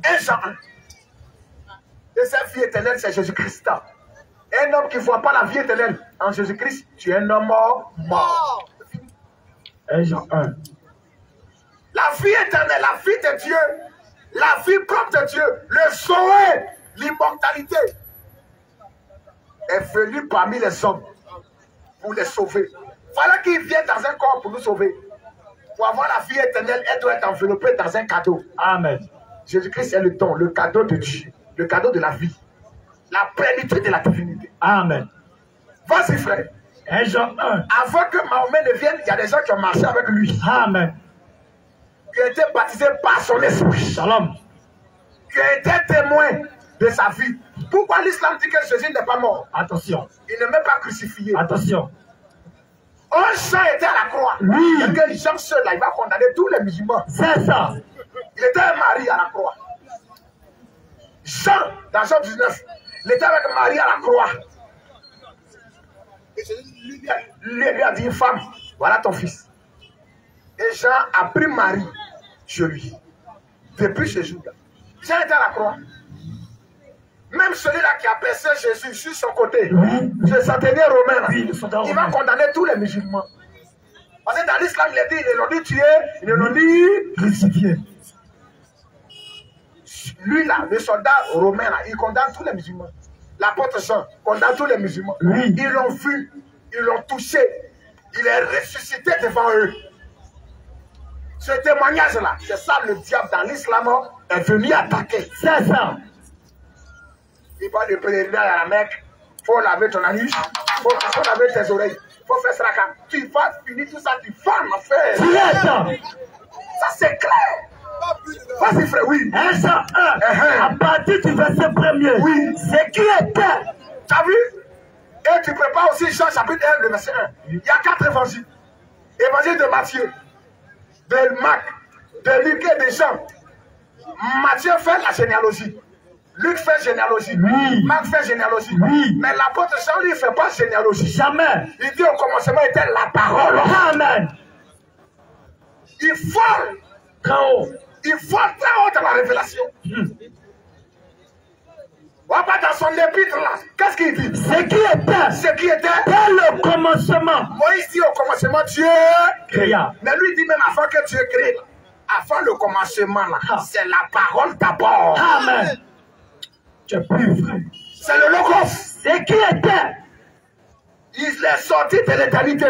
1 Jean 1. Et cette vie éternelle, c'est Jésus-Christ. Un homme qui ne voit pas la vie éternelle en Jésus-Christ, tu es un homme mort. 1 Jean 1. La vie éternelle, la vie de Dieu, la vie propre de Dieu, le sauver, l'immortalité, est venu parmi les hommes pour les sauver. Il fallait qu'il vienne dans un corps pour nous sauver. Pour avoir la vie éternelle, elle doit être enveloppée dans un cadeau. Amen. Jésus-Christ est le don, le cadeau de Dieu, le cadeau de la vie, la plénitude de la divinité. Amen. Vas-y frère. 1 Jean 1. Avant que Mahomet ne vienne, il y a des gens qui ont marché avec lui. Amen. Qui ont été baptisés par son esprit. Shalom. Qui ont été témoins de sa vie. Pourquoi l'islam dit que Jésus n'est pas mort? Attention. Il n'est même pas crucifié. Attention. Un Jean était à la croix. Oui. Quelqu'un Jean seul, là, il va condamner tous les musulmans. C'est ça. Il était un mari à la croix. Jean, dans Jean 19, il était avec Marie à la croix. Et Jésus lui a dit, femme, voilà ton fils. Et Jean a pris Marie chez lui. Depuis ce jour-là. Jean était à la croix. Même celui-là qui a percé Jésus sur son côté, ce centenaire romain, il va condamner tous les musulmans. Parce que dans l'islam, il a dit, ils l'ont dit tuer, ils l'ont dit crucifier. Lui là, le soldat romain là, il condamne tous les musulmans. L'apôtre Jean condamne tous les musulmans. Oui. Ils l'ont vu, ils l'ont touché, il est ressuscité devant eux. Ce témoignage-là, c'est ça le diable dans l'islam est venu attaquer. C'est ça. Il parle de pèlerinage à la Mecque, il faut laver ton anus, il faut laver tes oreilles, il faut faire ça. Tu vas finir tout ça, tu vas en faire. Ça c'est clair. Vas-y frère, oui. 1 Jean 1. À partir du verset 1er. Oui. Ce qui était. Tu as vu? Et tu prépares aussi Jean chapitre 1, le verset 1. Il y a 4 évangiles. Évangile de Matthieu, de Marc, de Luc et de Jean. Matthieu fait la généalogie. Luc fait généalogie. Oui. Marc fait généalogie. Oui. Mais l'apôtre Jean, lui, ne fait pas généalogie. Jamais. Il dit au commencement était la parole. Amen. Il vole Très haut. Il vole très haut dans la révélation. On va pas dans son épître là. Qu'est-ce qu'il dit? Ce qui était. Ce qui était. Dès le commencement. Moïse dit au commencement Dieu Créa. Mais lui dit même avant que Dieu crée. Avant le commencement là. C'est la parole d'abord. Amen. Tu es plus vrai. C'est le logos. Ce qui était. Il est sorti de l'éternité.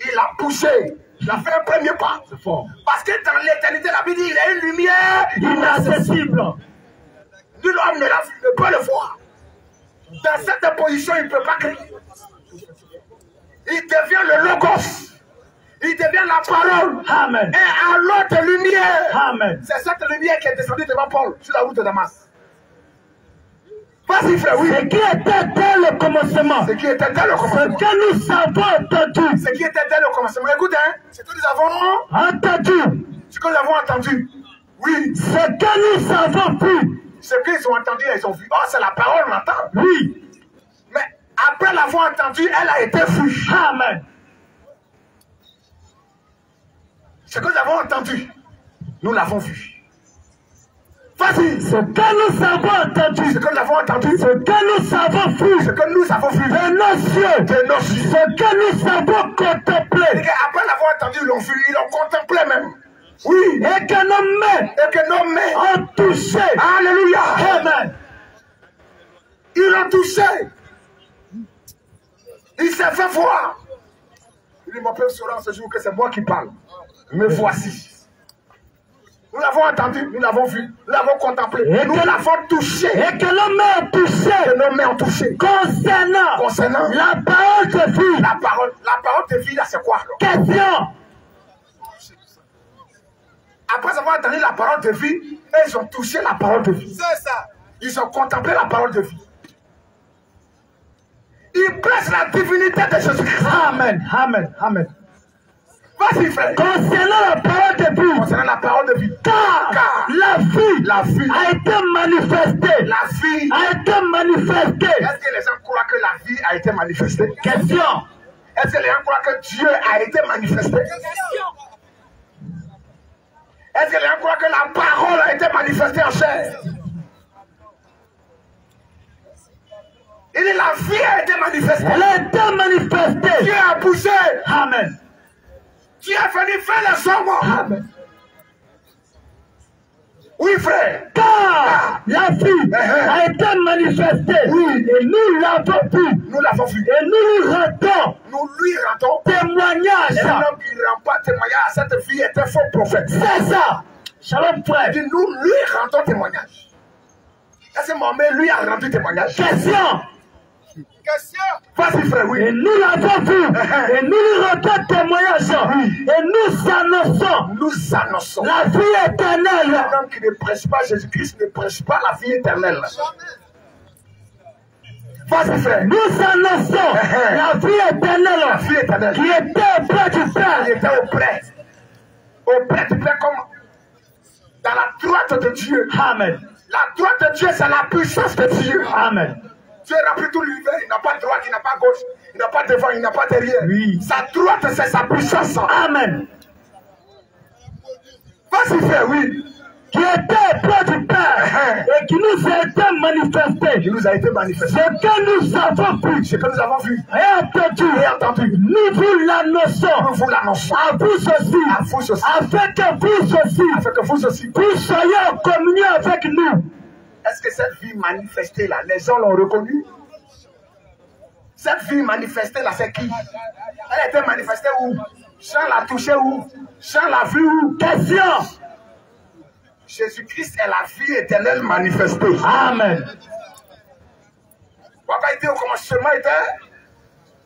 Il a poussé. Il a fait un premier pas. C'est fort. Parce que dans l'éternité, la Bible dit il y a une lumière inaccessible. Nul homme ne peut le voir. Dans cette position, il ne peut pas crier. Il devient le logos. Il devient la parole. Amen. Et à l'autre lumière. Amen. C'est cette lumière qui est descendue devant Paul sur la route de Damas. Vas-y frère, oui. Ce qui était dès le commencement. Ce qui était dès le commencement. Ce que nous avons entendu. Ce qui était dès le commencement. Écoute, hein. Ce que nous avons entendu. Ce que nous avons entendu. Oui. Ce que nous avons vu. Ce qu'ils ont entendu, ils ont vu. Oh, c'est la parole, on entend. Oui. Mais après l'avoir entendu, elle a été vue. Amen. Ce que nous avons entendu, nous l'avons vu. Vas-y. Ce que nous avons entendu. Ce que nous avons entendu. Ce que nous avons vu. Ce que nous avons vu. De nos yeux. De nos yeux. Ce que nous avons contemplé. Après l'avoir entendu, ils l'ont vu, ils l'ont contemplé même. Oui. Et que nos mains. Et que nos mains ont touché. Alléluia. Amen. Ils l'ont touché. Il s'est fait voir. Il m'a fait saura ce jour que c'est moi qui parle. Me voici. Nous l'avons entendu, nous l'avons vu, nous l'avons contemplé, nous l'avons touché. Et que nos mains ont touché. Que nos mains ont touché. Concernant la parole de vie. La parole de vie, là, c'est quoi? Question. Après avoir entendu la parole de vie, ils ont touché la parole de vie. C'est ça. Ils ont contemplé la parole de vie. Ils Il prêche la divinité de Jésus-Christ. Amen. Amen. Amen. Vas-y, frère. Concernant la parole de vie. Concernant la parole de vie. Car la vie a été manifestée. La vie a été manifestée. Est-ce que les gens croient que la vie a été manifestée? Question. Est-ce que les gens croient que Dieu a été manifesté? Est-ce que les gens croient que la parole a été manifestée en chair? Il dit la vie a été manifestée. Elle a été manifestée. Dieu a poussé. Amen. Dieu a venu faire les hommes. Amen. Oui, frère. Car la vie a été manifestée. Oui. Et nous l'avons vu. Nous l'avons vu. Et nous lui rendons Nous lui rendons témoignage. Et l'homme qui ne rend pas témoignage à cette fille est un faux prophète. C'est ça. Shalom, frère. Il dit, nous lui rendons témoignage. Est-ce que mon mère lui a rendu témoignage? Question. Vas-y, frère, oui. Et nous l'avons vu. Et nous lui rendons témoignage. Et nous annonçons. Nous annonçons. La vie éternelle. Un homme qui ne prêche pas Jésus-Christ ne prêche pas la vie éternelle. Vas-y, frère. Nous annonçons la vie éternelle. La vie éternelle. Qui était auprès du Père. Qui était auprès. Auprès du Père comme dans la droite de Dieu. Amen. La droite de Dieu, c'est la puissance de Dieu. Amen. Dieu a rempli tout l'univers. Il n'a pas de droite, il n'a pas de gauche, il n'a pas de devant, il n'a pas de derrière. Oui. Sa droite, c'est sa puissance. Amen. Vas-y, frère, oui. Qui était auprès du Père et qui nous a été manifesté. Qui nous a été manifesté. Ce que nous avons vu. Ce que nous avons vu. Et entendu. Nous vous l'annonçons. Nous vous l'annonçons. À vous aussi. À vous aussi. Afin que vous aussi. Afin que vous aussi. Vous soyez en communion avec nous. Est-ce que cette vie manifestée là, les gens l'ont reconnue? Cette vie manifestée là, c'est qui? Elle était manifestée où? Jean l'a touchée où? Jean l'a vue où? Question. Jésus-Christ est la vie éternelle manifestée. Amen. Papa était au commencement, était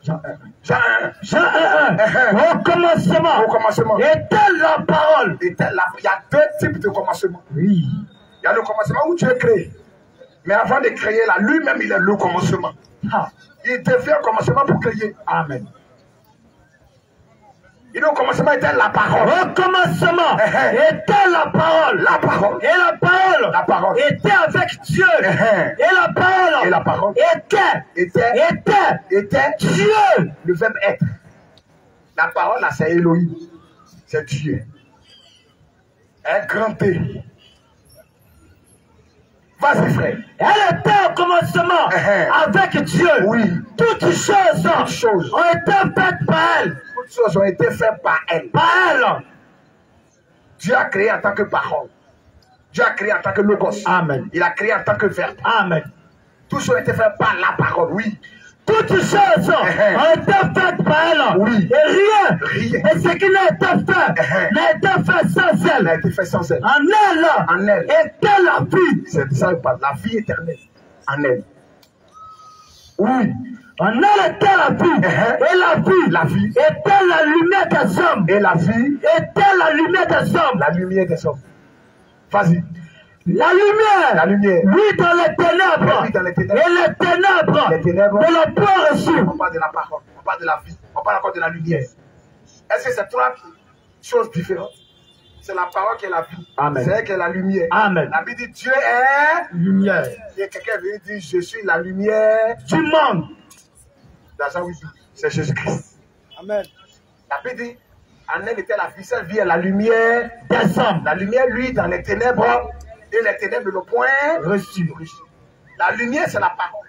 Jean 1. Jean 1. Au commencement. Au commencement. Était la parole. Il y a deux types de commencement. Oui. Il y a le commencement où Dieu crée. Mais avant de créer là, lui-même, il est le commencement. Il devient commencement pour créer. Amen. Et le commencement était la parole. Au commencement était la parole. La parole. Et la parole était avec Dieu. Et la parole était Dieu. Le verbe être. La parole là, c'est Elohim. C'est Dieu. Un grand T. Vas-y, frère. Elle était au commencement avec Dieu. Oui. Toutes choses ont été faites par elle. Toutes choses ont été faites par elle. Par elle. Dieu a créé en tant que parole. Dieu a créé en tant que logos. Amen. Il a créé en tant que verbe. Amen. Tout ça a été fait par la parole, oui. Toutes choses ont été faites par elle. Oui. Et rien. Et ce qui n'a été fait n'a été fait sans elle. N'a été fait sans elle. En elle était la vie. C'est ça, la vie éternelle. En elle. Oui. En elle était la vie. Et la vie était la lumière des hommes. Et la vie était la lumière des hommes. La lumière des hommes. Vas-y. La lumière. Oui, dans les ténèbres. Oui, dans les ténèbres. Et les ténèbres. De la peur reçue. On parle de la parole. On parle de la vie. On parle encore de la lumière. Est-ce que c'est trois choses différentes? C'est la parole qui est la vie. Amen. C'est elle qui est la lumière. Amen. La Bible dit Dieu est lumière. Et quelqu'un vient dire je suis la lumière du monde. Dans Jean 8, c'est Jésus-Christ. Amen. La Bible dit en elle était la vie. Cette vie est la lumière des hommes. La lumière, lui, dans les ténèbres. Et les ténèbres ne l'ont point reçu. La lumière, c'est la parole.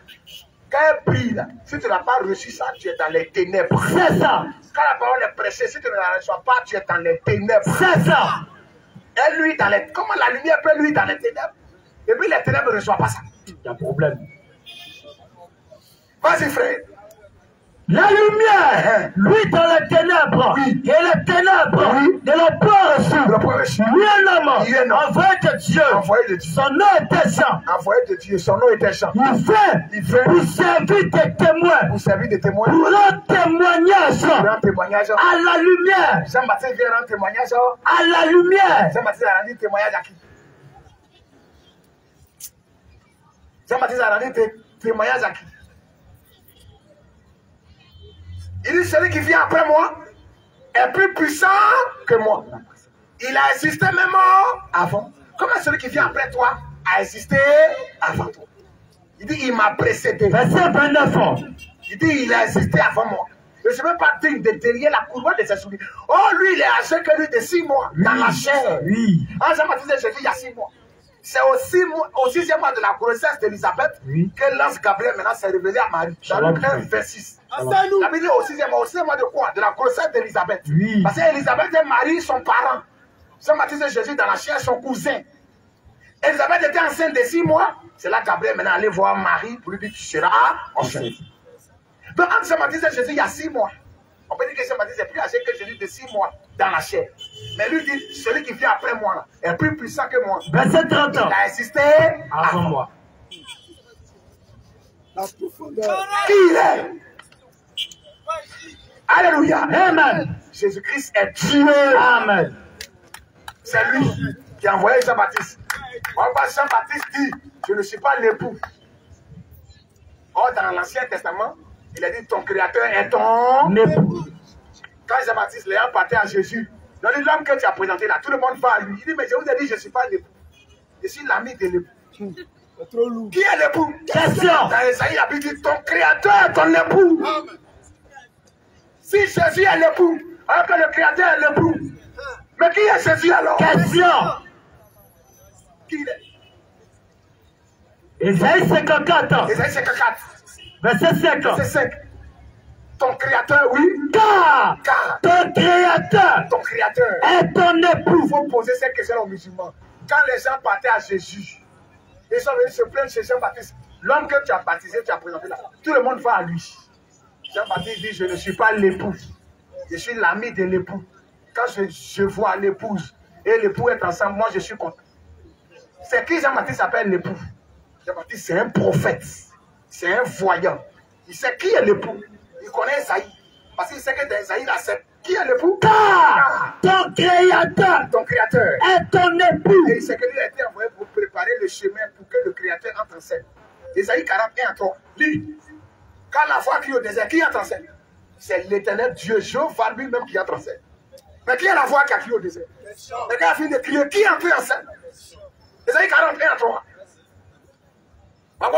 Quand elle brille, là, si tu n'as pas reçu ça, tu es dans les ténèbres. C'est ça. Quand la parole est prêchée, si tu ne la reçois pas, tu es dans les ténèbres. C'est ça. Et lui, dans les... Comment la lumière peut lui dans les ténèbres? Et puis les ténèbres ne reçoivent pas ça. Il y a un problème. Vas-y, frère. La lumière, lui dans les ténèbres, oui. Et les ténèbres, oui. De la peur reçue, lui un homme, envoyé de Dieu, son nom était Jean, envoyé de Dieu, son nom était Jean, il fait pour servir des témoins, pour rendre témoignage, à la lumière, Jean-Baptiste vient rendre témoignage, à la lumière, Jean-Baptiste a rendu témoignage à qui? Jean-Baptiste a rendu témoignage à qui? Il dit, celui qui vient après moi est plus puissant que moi. Il a existé même avant. Comment celui qui vient après toi a existé avant toi? Il dit, il m'a précédé. Verset 29. Il dit, il a existé avant moi. Je ne suis même pas digne de délier la couronne de ses souliers. Oh, lui, il est âgé que lui de 6 mois dans la chair. Oui. En Jean-Baptiste de Jésus, il y a 6 mois. C'est au 6e mois de la grossesse d'Élisabeth que l'ange Gabriel maintenant s'est révélé à Marie. Dans Luc 1, verset 6. La Bible dit au 6e mois de quoi? De la grossesse d'Élisabeth. Oui. Parce qu'Élisabeth et Marie sont parents. Jean-Baptiste de Jésus dans la chair, son cousin. Élisabeth était enceinte de 6 mois. C'est là que Gabriel maintenant allait voir Marie pour lui dire, tu seras enceinte. Donc, entre Jean-Baptiste et Jésus, il y a 6 mois. On peut dire que Jean-Baptiste est plus âgé que Jésus de 6 mois dans la chair. Mais lui dit, celui qui vient après moi est plus puissant que moi. Verset 30 ans. Il a existé Avant moi. Qui il est? Alléluia. Amen. Jésus-Christ est Dieu. Amen. C'est lui qui a envoyé Jean-Baptiste. Jean-Baptiste dit, je ne suis pas l'époux. Or, dans l'Ancien Testament, il a dit, ton créateur est ton époux. Quand Jean-Baptiste, l'ayant parté à Jésus, il a dit, l'homme que tu as présenté là, tout le monde va à lui. Il dit, mais je vous ai dit, je ne suis pas l'époux. Je suis l'ami de l'époux. Qui est l'époux? Question. Dans Esaïe, il a dit, ton créateur est ton époux. Si Jésus est l'époux, alors que le créateur est l'époux, mais qui est Jésus alors? Question. Qui il est? Ésaïe 54. Esaïe 54. Verset 5. Verset 5. Ton créateur, oui. Car ton créateur est ton époux. Il faut poser cette question aux musulmans. Quand les gens partaient à Jésus, ils sont venus se plaindre chez Jean-Baptiste. L'homme que tu as baptisé, tu as présenté là, tout le monde va à lui. Jean-Baptiste dit, je ne suis pas l'époux. Je suis l'ami de l'époux. Quand je vois l'épouse et l'époux est ensemble, moi je suis content. C'est qui Jean-Baptiste s'appelle l'époux? Jean-Baptiste, c'est un prophète. C'est un voyant. Il sait qui est l'époux. Il connaît Esaïe. Parce qu'il sait que dans Esaïe, là, c'est qui est l'époux? Car ton créateur est ton époux. Et il sait que lui a été envoyé pour préparer le chemin pour que le créateur entre en scène. Esaïe 41 à 3. Lis. Quand la voix crie au désert, qui entre en scène? C'est l'éternel Dieu, Jéhovah lui-même qui entre en scène. Mais qui est la voix qui a crié au désert? Et quand il a fini de crier, qui entre en scène? Esaïe 41 à 3.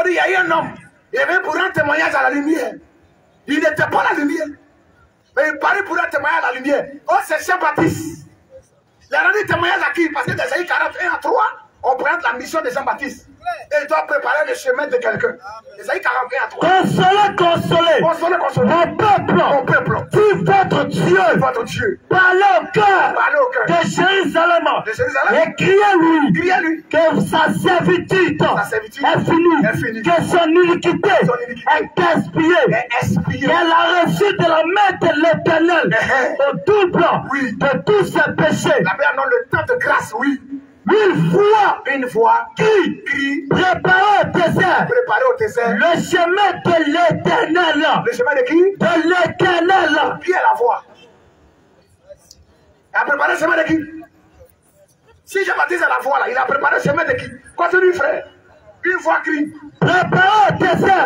Il y a eu un homme, il est venu pour un témoignage à la lumière. Il n'était pas la lumière, mais il parlait pour un témoignage à la lumière. Oh, c'est Jean-Baptiste. Il a rendu témoignage à qui? Parce que dans Esaïe 41 à 3, on présente la mission de Jean-Baptiste. Et il doit préparer le chemin de quelqu'un. Esaïe 41 à 3. Consolez mon peuple, qui votre Dieu, parlez au cœur de Jérusalem, et criez-lui que sa servitude est finie, que son iniquité est expiée, qu'elle a reçu de la main de l'Éternel au double de tous ses péchés. La Bible donne le temps de grâce, oui. Une fois qui préparait au désert le chemin de l'Éternel. Le chemin de qui? De l'Éternel. Qui est la voix? Il a préparé le chemin de qui? Si Jean-Baptiste est la voix là, il a préparé le chemin de qui? Continue frère. Une voix crie. Préparez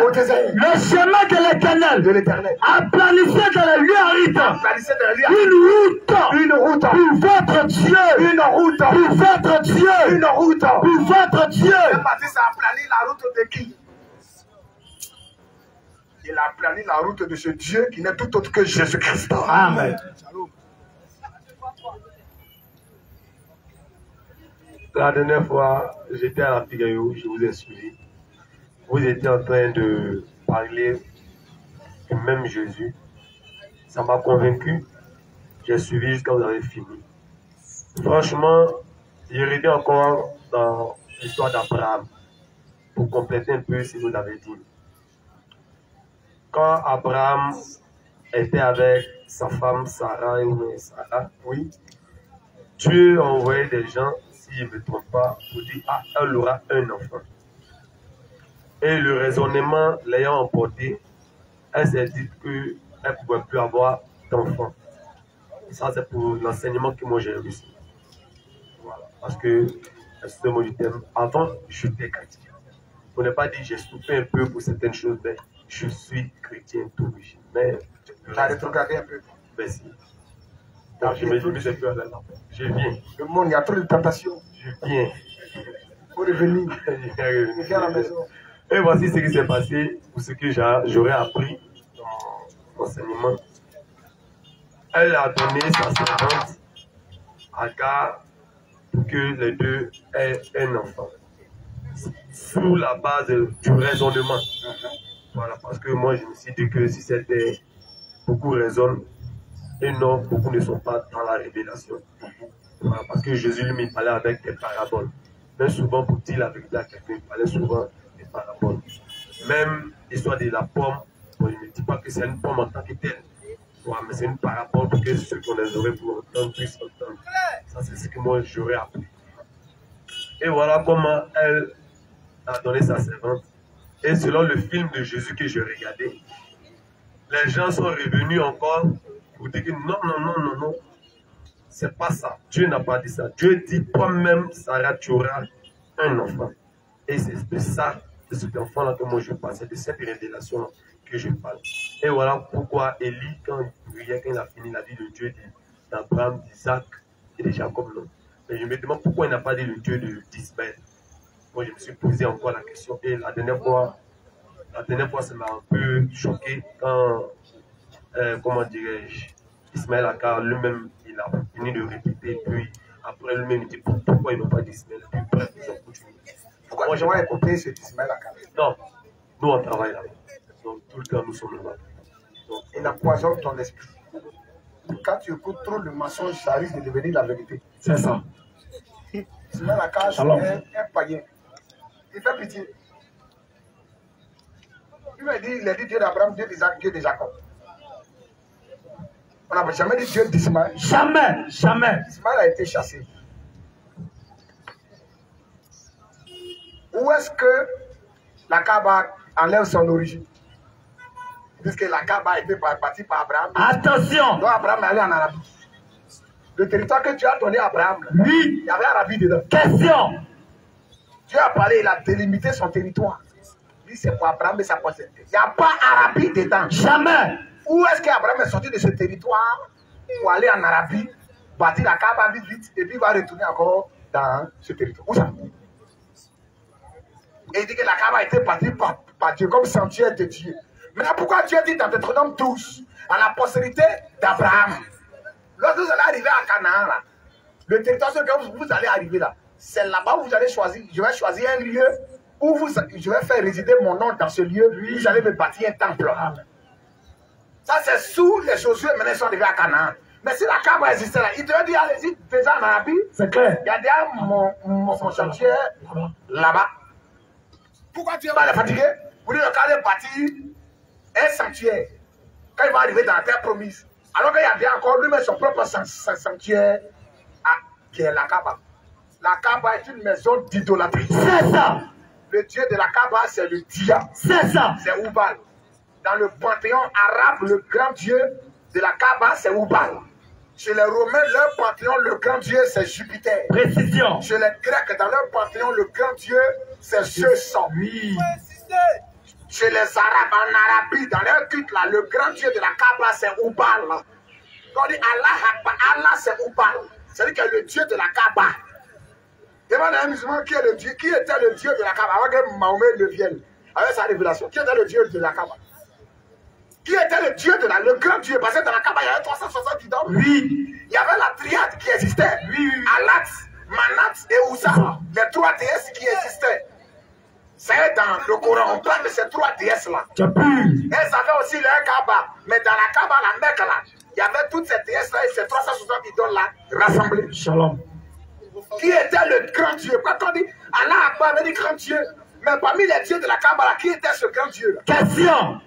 au désert le chemin de l'Éternel. Aplanissez dans les lieux arides une route pour votre Dieu. Pour votre Dieu. Jean-Baptiste a aplani la route de qui? Il a aplani la route de ce Dieu qui n'est tout autre que Jésus-Christ. Amen. La dernière fois, j'étais à la Pigayo, je vous ai suivi. Vous étiez en train de parler du même Jésus. Ça m'a convaincu. J'ai suivi jusqu'à vous avez fini. Franchement, je reviens encore dans l'histoire d'Abraham pour compléter un peu ce que vous avez dit. Quand Abraham était avec sa femme Sarah, oui, Dieu a envoyé des gens, si je ne me trompe pas, pour dire ah, elle aura un enfant. Et le raisonnement l'ayant emporté, elle s'est dit qu'elle ne pouvait plus avoir d'enfant. Ça, c'est pour l'enseignement que moi j'ai reçu. Voilà. Parce que, c'est le mot du thème, avant, j'étais chrétien. Pour ne pas dire j'ai souffert un peu pour certaines choses, mais je suis chrétien d'origine. Mais tu as rétrogradé un peu. Merci. Donc, je me dis un peu à la lampe. Je viens. Le monde, il y a trop de tentations. Je viens. Il faut revenir. Je viens à la maison. Et voici ce qui s'est passé pour ce que j'aurais appris dans mon enseignement. Elle a donné sa servante à Agar pour que les deux aient un enfant. Sous la base du raisonnement. Voilà, parce que moi je me suis dit que si c'était beaucoup raisonnent et non, beaucoup ne sont pas dans la révélation. Voilà, parce que Jésus lui il parlait avec des paraboles. Mais souvent pour dire la vérité à quelqu'un, il parlait souvent des paraboles. Même l'histoire de la pomme, bon, je ne dis pas que c'est une pomme en tant que telle. Voilà, mais c'est une parabole pour que ceux qu'on les aurait pour entendre puissent entendre. Ça c'est ce que moi j'aurais appris. Et voilà comment elle a donné sa servante. Et selon le film de Jésus que je regardais, les gens sont revenus encore pour dire que non, c'est pas ça. Dieu n'a pas dit ça. Dieu dit toi-même, Sarah, tu auras un enfant. Et c'est de ça, de cet enfant-là que moi je parle, c'est de cette révélation-là que je parle. Et voilà pourquoi Élie, quand il priait, quand il a fini la vie de Dieu d'Abraham, d'Isaac et de Jacob, non. Mais je me demande pourquoi il n'a pas dit le Dieu d'Ismaël. Moi, je me suis posé encore la question. Et la dernière fois, ça m'a un peu choqué quand, comment dirais-je, Ismaël Agar lui-même, il a fini de répéter. Puis après lui-même, il dit pourquoi ils n'ont pas dit Ismaël. Puis bref, ils ont continué. Pourquoi moi, j'aimerais écouter cet Ismaël Agar? Non, nous on travaille là-bas. Donc tout le temps, nous sommes là-bas. Il empoisonne ton esprit. Quand tu écoutes trop le mensonge, ça risque de devenir la vérité. C'est ça. Ismaël Agar, c'est un païen. Il fait pitié. Il m'a dit, il a dit Dieu d'Abraham, Dieu d'Isaac, Dieu de Jacob. On n'a jamais dit Dieu d'Ismaël. Jamais, jamais. Ismaël a été chassé. Où est-ce que la Kaaba enlève son origine? Puisque la Kaaba a été bâtie par Abraham. Attention. Donc Abraham est allé en Arabie. Le territoire que tu as donné à Abraham, Oui. il y avait Arabie dedans. Question. Dieu a parlé, il a délimité son territoire. Lui, c'est pour Abraham et sa postérité. Il n'y a pas Arabie dedans. Jamais. Où est-ce qu'Abraham est sorti de ce territoire pour aller en Arabie, bâtir la Kaaba vite, et puis il va retourner encore dans ce territoire? Où ça? Et il dit que la Kaaba a été bâtie par Dieu comme sanctuaire de Dieu. Maintenant, pourquoi Dieu dit dans Deutéronome 12, à la postérité d'Abraham, lorsque vous allez arriver à Canaan, là, le territoire sur lequel vous allez arriver là, c'est là-bas où vous allez choisir. Je vais choisir un lieu où je vais faire résider mon nom dans ce lieu. Vous allez me bâtir un temple. Ça, c'est sous les Josué. Maintenant, ils sont arrivés à Canaan. Mais si la Kaaba existait là, il devait dire allez-y déjà en Arabie. C'est clair. Il y a déjà mon chantier là-bas. Pourquoi Dieu va les fatiguer? Vous dites quand il bâtir un sanctuaire, quand il va arriver dans la terre promise, alors qu'il y a déjà encore lui-même son propre sanctuaire qui est la Kaaba. La Kaaba est une maison d'idolâtrie. C'est ça. Le dieu de la Kaaba, c'est le Dia. C'est ça. C'est Oubal. Dans le panthéon arabe, le grand dieu de la Kaaba, c'est Oubal. Chez les Romains, leur panthéon, le grand dieu, c'est Jupiter. Précision. Chez les Grecs, dans leur panthéon, le grand dieu, c'est Zeus. Oui. Chez les Arabes, en Arabie, dans leur culte, là, le grand dieu de la Kaaba, c'est Oubal. Quand on dit Allah, c'est Oubal. C'est-à-dire que le dieu de la Kaaba. Demande à un musulman qui était le dieu de la Kaaba avant que Mahomet ne vienne avec sa révélation. Qui était le dieu de la Kaaba? Qui était le dieu le grand dieu? Parce que dans la Kaaba, il y avait 360 idoles. Oui. Il y avait la triade qui existait. Oui. Alat, Manat et Ouza. Les trois déesses qui existaient. C'est dans le Coran. On parle de ces trois déesses-là. Tu as pu. Elles avaient aussi leur Kaaba. Mais dans la Kaaba, la Mecque, là, il y avait toutes ces déesses-là et ces 360 idoles-là rassemblées. Shalom. Qui était le grand Dieu? Quand on dit Allah Akbar, on dit grand Dieu. Mais parmi les dieux de la Kaaba, qui était ce grand Dieu? Question.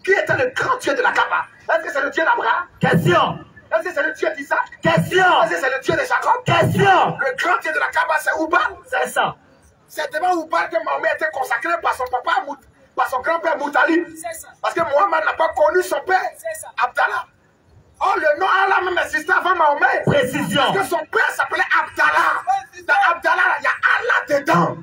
Qui était le grand Dieu de la Kaaba? Est-ce que c'est le Dieu d'Abraham? Question. Est-ce que c'est le Dieu d'Isaac? Question. Est-ce que c'est le Dieu de Jacob? Question. Le grand Dieu de la Kaaba, c'est Oubal. C'est ça. C'est devant Oubal que Mahomet a été consacré par son papa, par son grand-père Moutalib. Parce que Mohamed n'a pas connu son père, Abdallah. Oh, le nom Allah même existait avant Mahomet. Précision. Parce que son père s'appelait Abdallah. Dans Abdallah, il y a Allah dedans.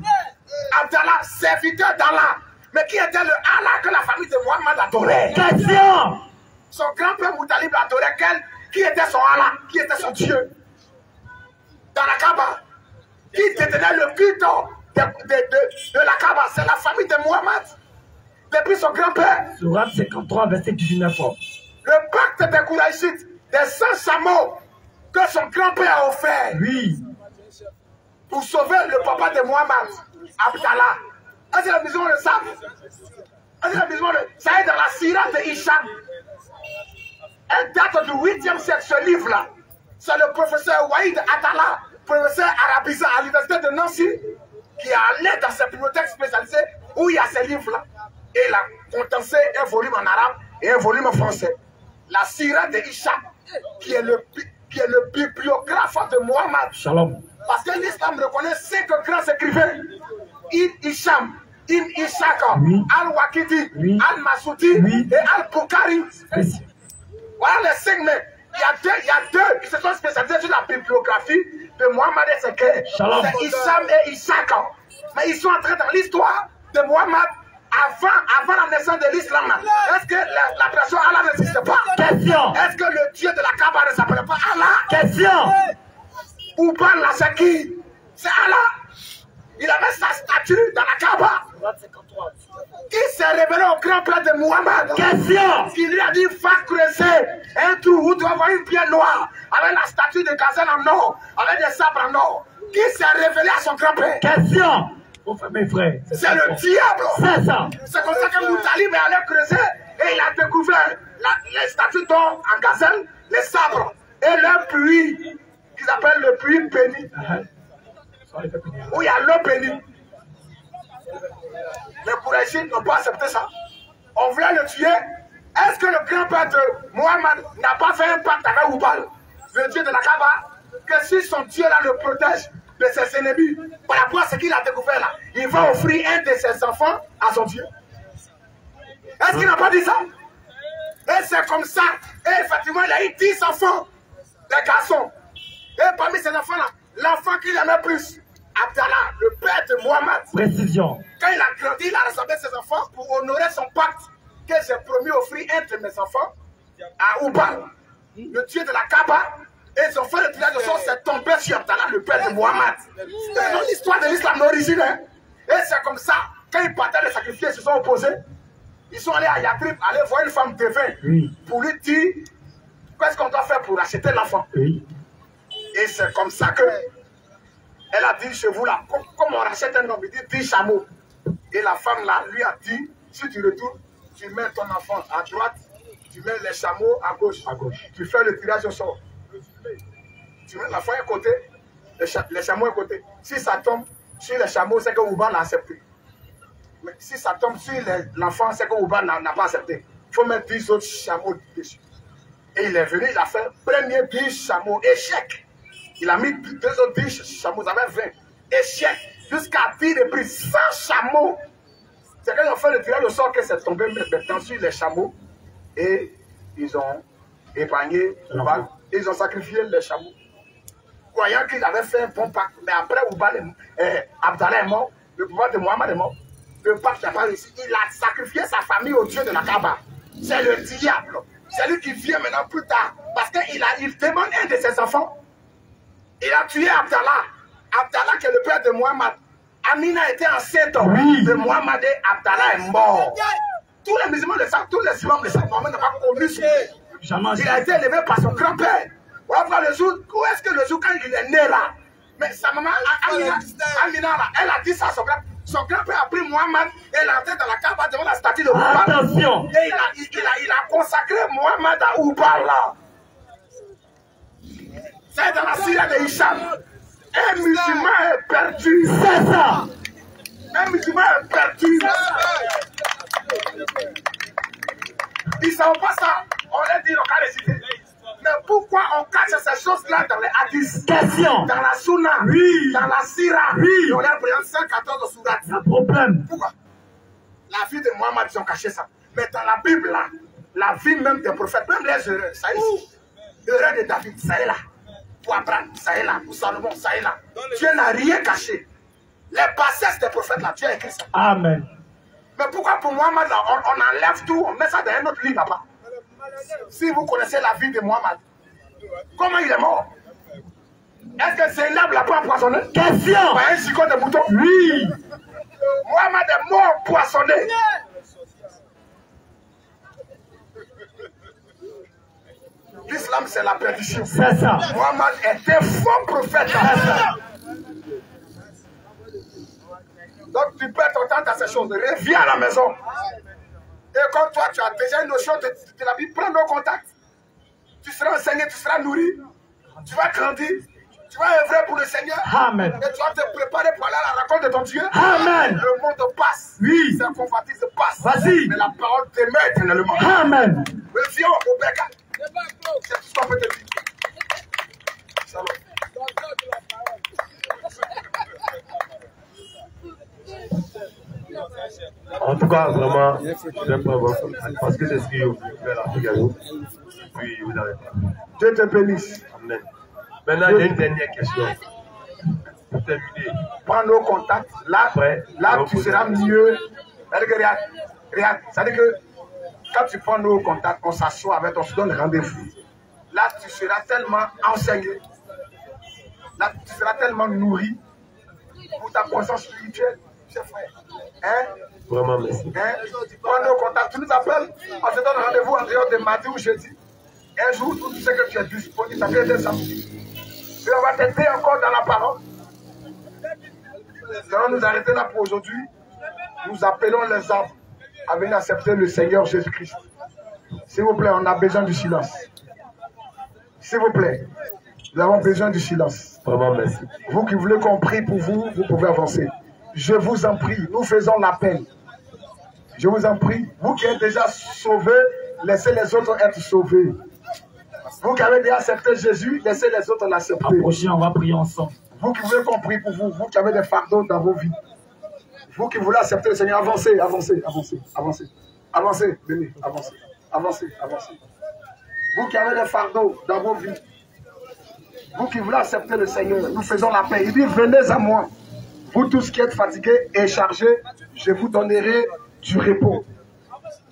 Abdallah, serviteur d'Allah. Mais qui était le Allah que la famille de Mohammed adorait? Question. Son grand-père Moutalib adorait quel? Qui était son Allah? Qui était son Dieu? Dans la Kaaba. Qui détenait le culte de la Kaaba? C'est la famille de Mohammed. Depuis son grand-père. Sourate 53, verset 19. Le pacte des Kouraïchites, des 100 chameaux que son grand-père a offert. Oui. Pour sauver le papa de Mohammed, Abdallah. Est-ce que la maison le savent? Est-ce que la maison le... Ça est dans la Sira de Hicham. Elle date du 8e siècle, ce livre-là. C'est le professeur Waïd Atala, professeur arabisant à l'université de Nancy, qui est allé dans sa bibliothèque spécialisée où il y a ces livres-là. Et il a condensé un volume en arabe et un volume en français. La Sira de Hicham, qui est le bibliographe de Mohammed. Shalom. Parce que l'islam reconnaît 5 grands écrivains. Ibn Hisham, Ibn Ishaq, oui. Al-Waqidi, oui. Al-Masudi oui. et Al-Bukhari. Voilà les 5, mais il y a deux qui se sont spécialisés sur la bibliographie de Mohammed et ses clés. C'est Hisham et Ishaq. Mais ils sont entrés dans l'histoire de Mohammed avant la naissance de l'islam. Est-ce que la personne Allah n'existe pas? Question. Est-ce que le Dieu de la Kaaba ne s'appelle pas Allah? Question. Oubal là, c'est qui? C'est Allah. Il avait sa statue dans la Kaaba. Qui s'est révélé au grand-père de Mohammed? Question. Qui lui a dit, va creuser un trou où tu vas voir une pierre noire avec la statue de gazelle en or, avec des sabres en or. Qui s'est révélé à son grand-père? Question. Mes frères. C'est le diable. C'est ça. C'est comme ça que Moutalib est allé creuser et il a découvert les statues d'or en gazelle, les sabres et le puits qu'ils appellent le puits béni. Où il y a l'eau bénie. Les Kouraïchites n'ont pas accepté ça. On voulait le tuer. Est-ce que le grand-père de Mohammed n'a pas fait un pacte avec Oubal, le dieu de la Kaaba, que si son Dieu là le protège de ses ennemis, par rapport à ce qu'il a découvert là, il va offrir un de ses enfants à son Dieu? Est-ce qu'il n'a pas dit ça? Et c'est comme ça. Et effectivement, il a eu 10 enfants, des garçons. Et parmi ces enfants-là, l'enfant qu'il aimait plus, Abdallah, le père de Mohammed. Précision. Quand il a grandi, il a rassemblé ses enfants pour honorer son pacte que j'ai promis offrir un de mes enfants à Oubal, le dieu de la Kaaba. Et ils ont fait le tirage de sort, c'est tombé sur Abdallah, le père de Mohammed. C'est dans l'histoire de l'islam d'origine. Hein? Et c'est comme ça, quand ils partaient de sacrifier, ils se sont opposés. Ils sont allés à Yatrib, aller voir une femme de vin, oui, pour lui dire qu'est-ce qu'on doit faire pour acheter l'enfant. Oui. Et c'est comme ça que elle a dit chez vous là, comme on rachète un homme, il dit 10 chameaux. Et la femme là lui a dit, si tu retournes, tu mets ton enfant à droite, tu mets les chameaux à gauche. Tu fais le tirage au sort. Tu mets l'enfant à côté, les chameaux à côté. Si ça tombe sur les chameaux, c'est que Ouban l'a accepté. Mais si ça tombe sur l'enfant, c'est que Ouban n'a pas accepté. Il faut mettre 10 autres chameaux dessus. Et il est venu, il a fait premier 10 chameaux, échec. Il a mis 2 autres 10 chameaux, ça avait 20. Échec. Jusqu'à 10 de prix, 100 chameaux. C'est quand ils ont fait le tirage au sort que c'est tombé maintenant sur les chameaux. Et ils ont épargné Oubal. Ils ont sacrifié les chameaux. Croyant qu'ils avaient fait un bon pacte. Mais après, Abdallah est mort. Le pouvoir de Mohammed est mort. Le pacte n'a pas réussi. Il a sacrifié sa famille au dieu de la Kaaba. C'est le diable. C'est lui qui vient maintenant plus tard. Parce qu'il demande un de ses enfants. Il a tué Abdallah. Abdallah qui est le père de Mohammed. Amina était enceinte de Mohammed et Abdallah est mort. Tous les musulmans le savent, tous les imams le savent. Mohammed n'a pas connu ce il a été élevé par son grand-père. On va voir le jour, où est-ce que le jour quand il est né là? Mais sa maman, Amina là, elle a dit ça à son grand-père. Son grand-père a pris Mohammed et l'a entré dans la Kaaba devant la statue de Oubal. Attention! Et il a consacré Mohammed à Oubal là. C'est dans la Syrie de Hicham. Un musulman est perdu. C'est ça. Un musulman est perdu. Ils ne savent pas ça. On leur dit, on va les citer. Mais pourquoi on cache ces choses-là dans les hadiths? Question. Dans la Sunna. Oui. Dans la Sira. Oui. On leur présente 114 sourates. Il y a un problème. Pourquoi? La vie de Mohammed, ils ont caché ça. Mais dans la Bible, là, la vie même des prophètes, même les erreurs, ça y est. L'erreur de David, ça y est là. Pour Abraham, ça y est là. Pour Salomon, ça y est là. Dieu n'a rien caché. Les bassesses des prophètes, là, Dieu a écrit ça. Amen. Mais pourquoi pour Mohamed, là, on enlève tout, on met ça dans un autre lit là-bas? Si vous connaissez la vie de Mohamed, comment il est mort? Est-ce que c'est l'arbre l'a pas empoisonné? Question. Par un chico de mouton? Oui. Mohamed est mort poissonné. L'islam, c'est la perdition. C'est ça. Mohamed est un faux prophète. C'est ça. Donc tu perds ton temps à ces choses. Reviens à la maison. Et comme toi, tu as déjà une notion de la vie, prends nos contacts. Tu seras enseigné, tu seras nourri. Tu vas grandir. Tu vas œuvrer pour le Seigneur. Amen. Et tu vas te préparer pour aller à la rencontre de ton Dieu. Amen. Le monde passe. Oui. C'est un convoitise passe. Vas-y. Mais la parole demeure éternellement. Amen. Reviens au Béca. C'est tout ce qu'on peut te dire. Salut. En tout cas, vraiment, j'aime pas beaucoup. Parce que c'est ce qui est fait la Figaro. Puis vous n'avez pas. Dieu te bénisse. Amen. Maintenant, il y a une dernière question. Pour terminer. Prends nos contacts. Là, Après, là tu seras mieux. Regarde. C'est-à-dire que quand tu prends nos contacts, on s'assoit avec, on se donne rendez-vous. Là, tu seras tellement enseigné. Là, tu seras tellement nourri pour ta croissance spirituelle, cher frère. Hein? Vraiment, merci. Hein? Prends nos contacts. Tu nous appelles, on te donne rendez-vous en dehors de mardi ou jeudi. Un jour, tu sais que tu es disponible, ça peut être samedi. Et on va t'aider encore dans la parole. Nous allons nous arrêter là pour aujourd'hui. Nous appelons les âmes à venir accepter le Seigneur Jésus-Christ. S'il vous plaît, on a besoin du silence. S'il vous plaît, nous avons besoin du silence. Vraiment, merci. Vous qui voulez qu'on prie pour vous, vous pouvez avancer. Je vous en prie, nous faisons l'appel. Je vous en prie, vous qui êtes déjà sauvés, laissez les autres être sauvés. Vous qui avez déjà accepté Jésus, laissez les autres l'accepter. Approchez, on va prier ensemble. Vous qui voulez qu'on prie pour vous, vous qui avez des fardeaux dans vos vies. Vous qui voulez accepter le Seigneur, avancez, avancez, avancez, avancez. Avancez, venez, avancez, avancez, avancez. Vous qui avez des fardeaux dans vos vies. Vous qui voulez accepter le Seigneur, nous faisons la paix. Il dit, venez à moi. Vous tous qui êtes fatigués et chargés, je vous donnerai du repos.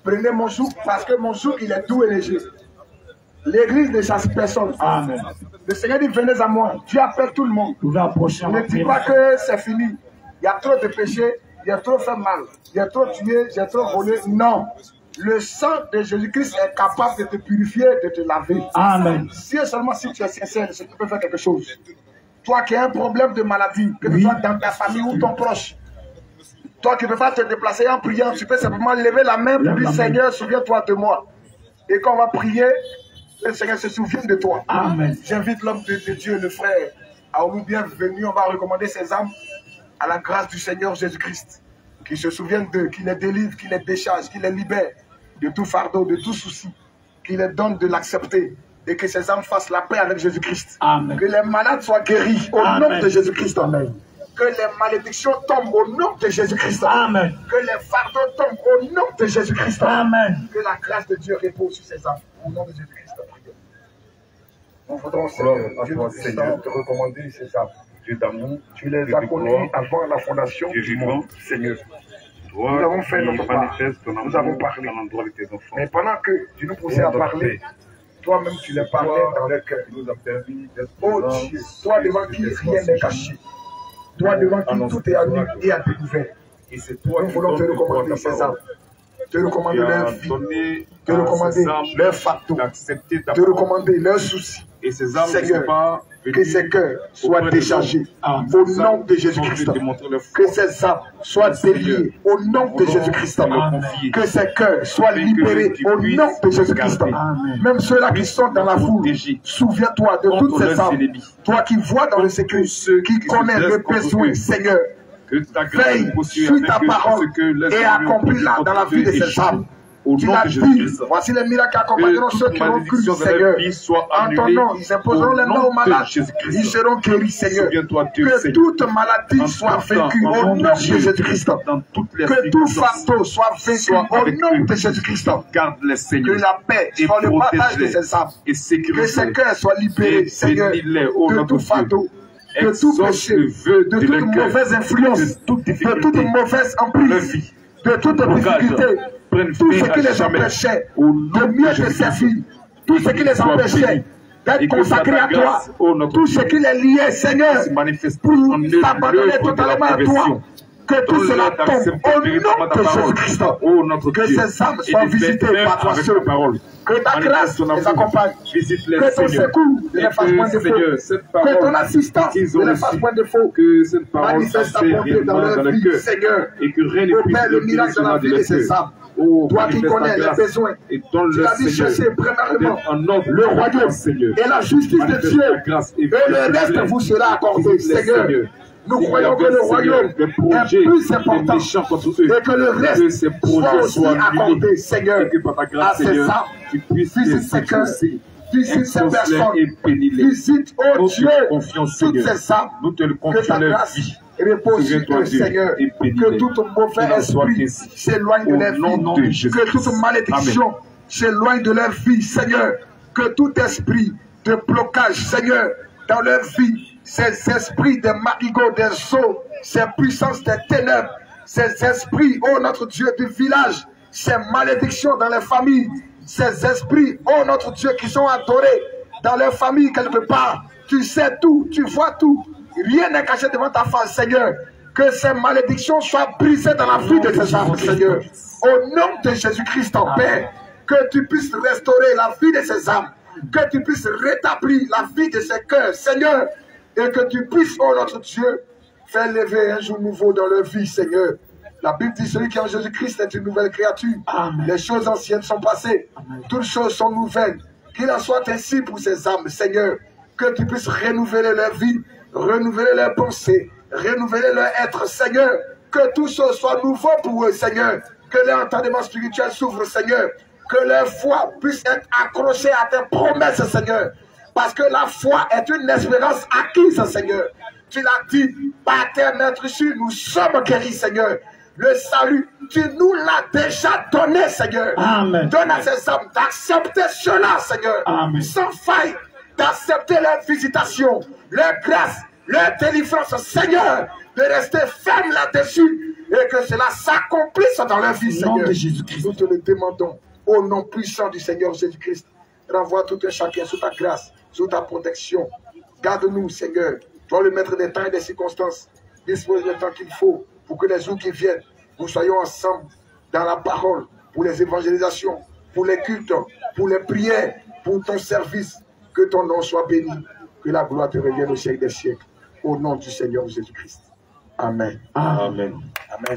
Prenez mon joug, parce que mon joug, il est doux et léger. L'église ne chasse personne. Amen. Le Seigneur dit, venez à moi. Dieu appelle tout le monde. Vous pouvez approcher, on va Ne dis prier. pas que c'est fini. Il y a trop de péchés, il y a trop fait mal, il y a trop tué, j'ai trop volé. Non. Le sang de Jésus-Christ est capable de te purifier, de te laver. Amen. Si et seulement si tu es sincère, tu peux faire quelque chose. Toi qui as un problème de maladie, que ce soit dans ta famille ou ton proche, toi qui ne peux pas te déplacer en priant, tu peux simplement lever la main pour dire, Seigneur, souviens-toi de moi. Et quand on va prier, le Seigneur se souvient de toi. Amen. J'invite l'homme de Dieu, le frère, à nous bienvenue. On va recommander ses âmes à la grâce du Seigneur Jésus-Christ. Qu'il se souvienne d'eux, qu'il les délivre, qu'il les décharge, qu'il les libère de tout fardeau, de tout souci. Qu'il les donne de l'accepter. Et que ces âmes fassent la paix avec Jésus-Christ. Amen. Que les malades soient guéris au Amen. nom de Jésus-Christ. Amen. Que les malédictions tombent au nom de Jésus-Christ. Amen. Que les fardeaux tombent au nom de Jésus-Christ. Amen. Que la grâce de Dieu repose sur ces âmes. Au nom de Jésus-Christ. Nous voudrons, À toi, Seigneur, te recommander ces âmes. Dieu d'amour, tu les as connus avant la fondation Dieu du vivant, monde. Seigneur. Nous avons fait notre part. Manifeste ton Nous avons amour parlé. à l'endroit de tes enfants. Mais pendant que tu nous poussais à parler, toi-même tu les parlais dans le cœur. Tu nous as permis d'être Oh présents. Dieu, toi devant qui rien n'est caché. Toi devant qui tout est à nu et à découvert. Et c'est toi Nous qui voulons te donnes recommander ta ces parole. âmes. Te recommander Tu leur as vie. donné Te à recommander ces âmes leurs fardeaux. d'accepter ta Te parole. recommander leurs soucis. Et ces âmes ne Seigneur, sont pas que ces cœurs soient auprès de déchargés nous. au nom de Jésus-Christ. Que ces âmes soient déliées au nom de Jésus-Christ. Que ces cœurs soient libérés au nom de Jésus-Christ. Même ceux-là qui sont dans la foule, souviens-toi de toutes ces âmes. Toi qui vois dans le secret, qui connais le besoin, Seigneur, Que ta grâce veille poursuive sur avec ta eux, parole ce que les et hommes ont accomplis-la produit dans la contre vie de eux et ces âmes. au Tu nom l'as de dit, Jésus-Christ. voici les miracles qui accompagneront ceux qui ont cru, Seigneur. En ton nom, ils imposeront les mains aux malades. Ils seront guéris, Seigneur. Souviens-toi, Dieu, Que Seigneur. toute maladie soit vaincue au nom de Jésus-Christ. Dans toutes les Que tout circonstances, fardeau soit vaincu sois au avec nom eux. de Jésus-Christ. Garde-les, Que Seigneur, la paix et soit le partage de protège-les ces âmes. et Que ces sécurise-les. cœurs soient libérés, Et Seigneur, bénis-les, ô de notre tout Dieu. fardeau, de tout Exauce péché, le vœu de de toute leur cœur, mauvaise influence, de toute de difficulté toute mauvaise de leur emprise. vie. de toutes les difficultés, tout ce qui les empêchait de mieux te servir, tout ce qui les empêchait d'être consacrés à toi, tout ce qui les liait, Seigneur, pour s'abandonner totalement à toi. Que tout cela tombe au nom de Jésus-Christ. Que ces âmes soient visitées par toi seul. Que ta grâce les accompagne. Que ton secours ne les fasse point de faux. Que ton assistance ne les fasse point de faux. Manifeste ta bonté dans leur vie, Seigneur. Opère le miracle dans la vie de ces âmes. Toi qui connais les besoins, tu as dit chercher premièrement le royaume et la justice de Dieu. Et le reste vous sera accordé, Seigneur. Nous croyons que le royaume est plus important et que le reste soit aussi accordé, Seigneur, à ces âmes. Visite ces cœurs, visite ces personnes, visite, oh Dieu, toutes ces âmes, que ta grâce repose sur eux, Seigneur, que tout mauvais esprit s'éloigne de leur vie, que toute malédiction s'éloigne de leur vie, Seigneur, que tout esprit de blocage, Seigneur, dans leur vie, ces esprits de marigots, des eaux, ces puissances des ténèbres, ces esprits, oh notre Dieu, du village, ces malédictions dans les familles, ces esprits, oh notre Dieu, qui sont adorés dans les familles quelque part. Tu sais tout, tu vois tout. Rien n'est caché devant ta face, Seigneur. Que ces malédictions soient brisées dans la vie de ces âmes, Seigneur. Au nom de Jésus-Christ, ton Père, que tu puisses restaurer la vie de ces âmes, que tu puisses rétablir la vie de ces cœurs, Seigneur. Et que tu puisses, oh notre Dieu, faire lever un jour nouveau dans leur vie, Seigneur. La Bible dit, celui qui est en Jésus-Christ est une nouvelle créature. Amen. Les choses anciennes sont passées. Amen. Toutes choses sont nouvelles. Qu'il en soit ainsi pour ces âmes, Seigneur. Que tu puisses renouveler leur vie, renouveler leurs pensées, renouveler leur être, Seigneur. Que tout ce soit nouveau pour eux, Seigneur. Que leur entendement spirituel s'ouvre, Seigneur. Que leur foi puisse être accrochée à tes promesses, Seigneur. Parce que la foi est une espérance acquise, Seigneur. Tu l'as dit, par terre notre issue, nous sommes guéris, Seigneur. Le salut, tu nous l'as déjà donné, Seigneur. Amen. Donne à ces hommes d'accepter cela, Seigneur. Amen. Sans faille, d'accepter leur visitation, leur grâce, leur délivrance, Seigneur. De rester ferme là-dessus et que cela s'accomplisse dans leur vie, Seigneur. Au nom de Jésus-Christ. Nous te le demandons. Au nom puissant du Seigneur Jésus-Christ. Renvoie tout un chacun sous ta grâce, sous ta protection. Garde-nous, Seigneur. Toi, le maître des temps et des circonstances. Dispose le temps qu'il faut pour que les jours qui viennent, nous soyons ensemble dans la parole, pour les évangélisations, pour les cultes, pour les prières, pour ton service. Que ton nom soit béni. Que la gloire te revienne au siècle des siècles. Au nom du Seigneur Jésus-Christ. Amen. Amen. Amen.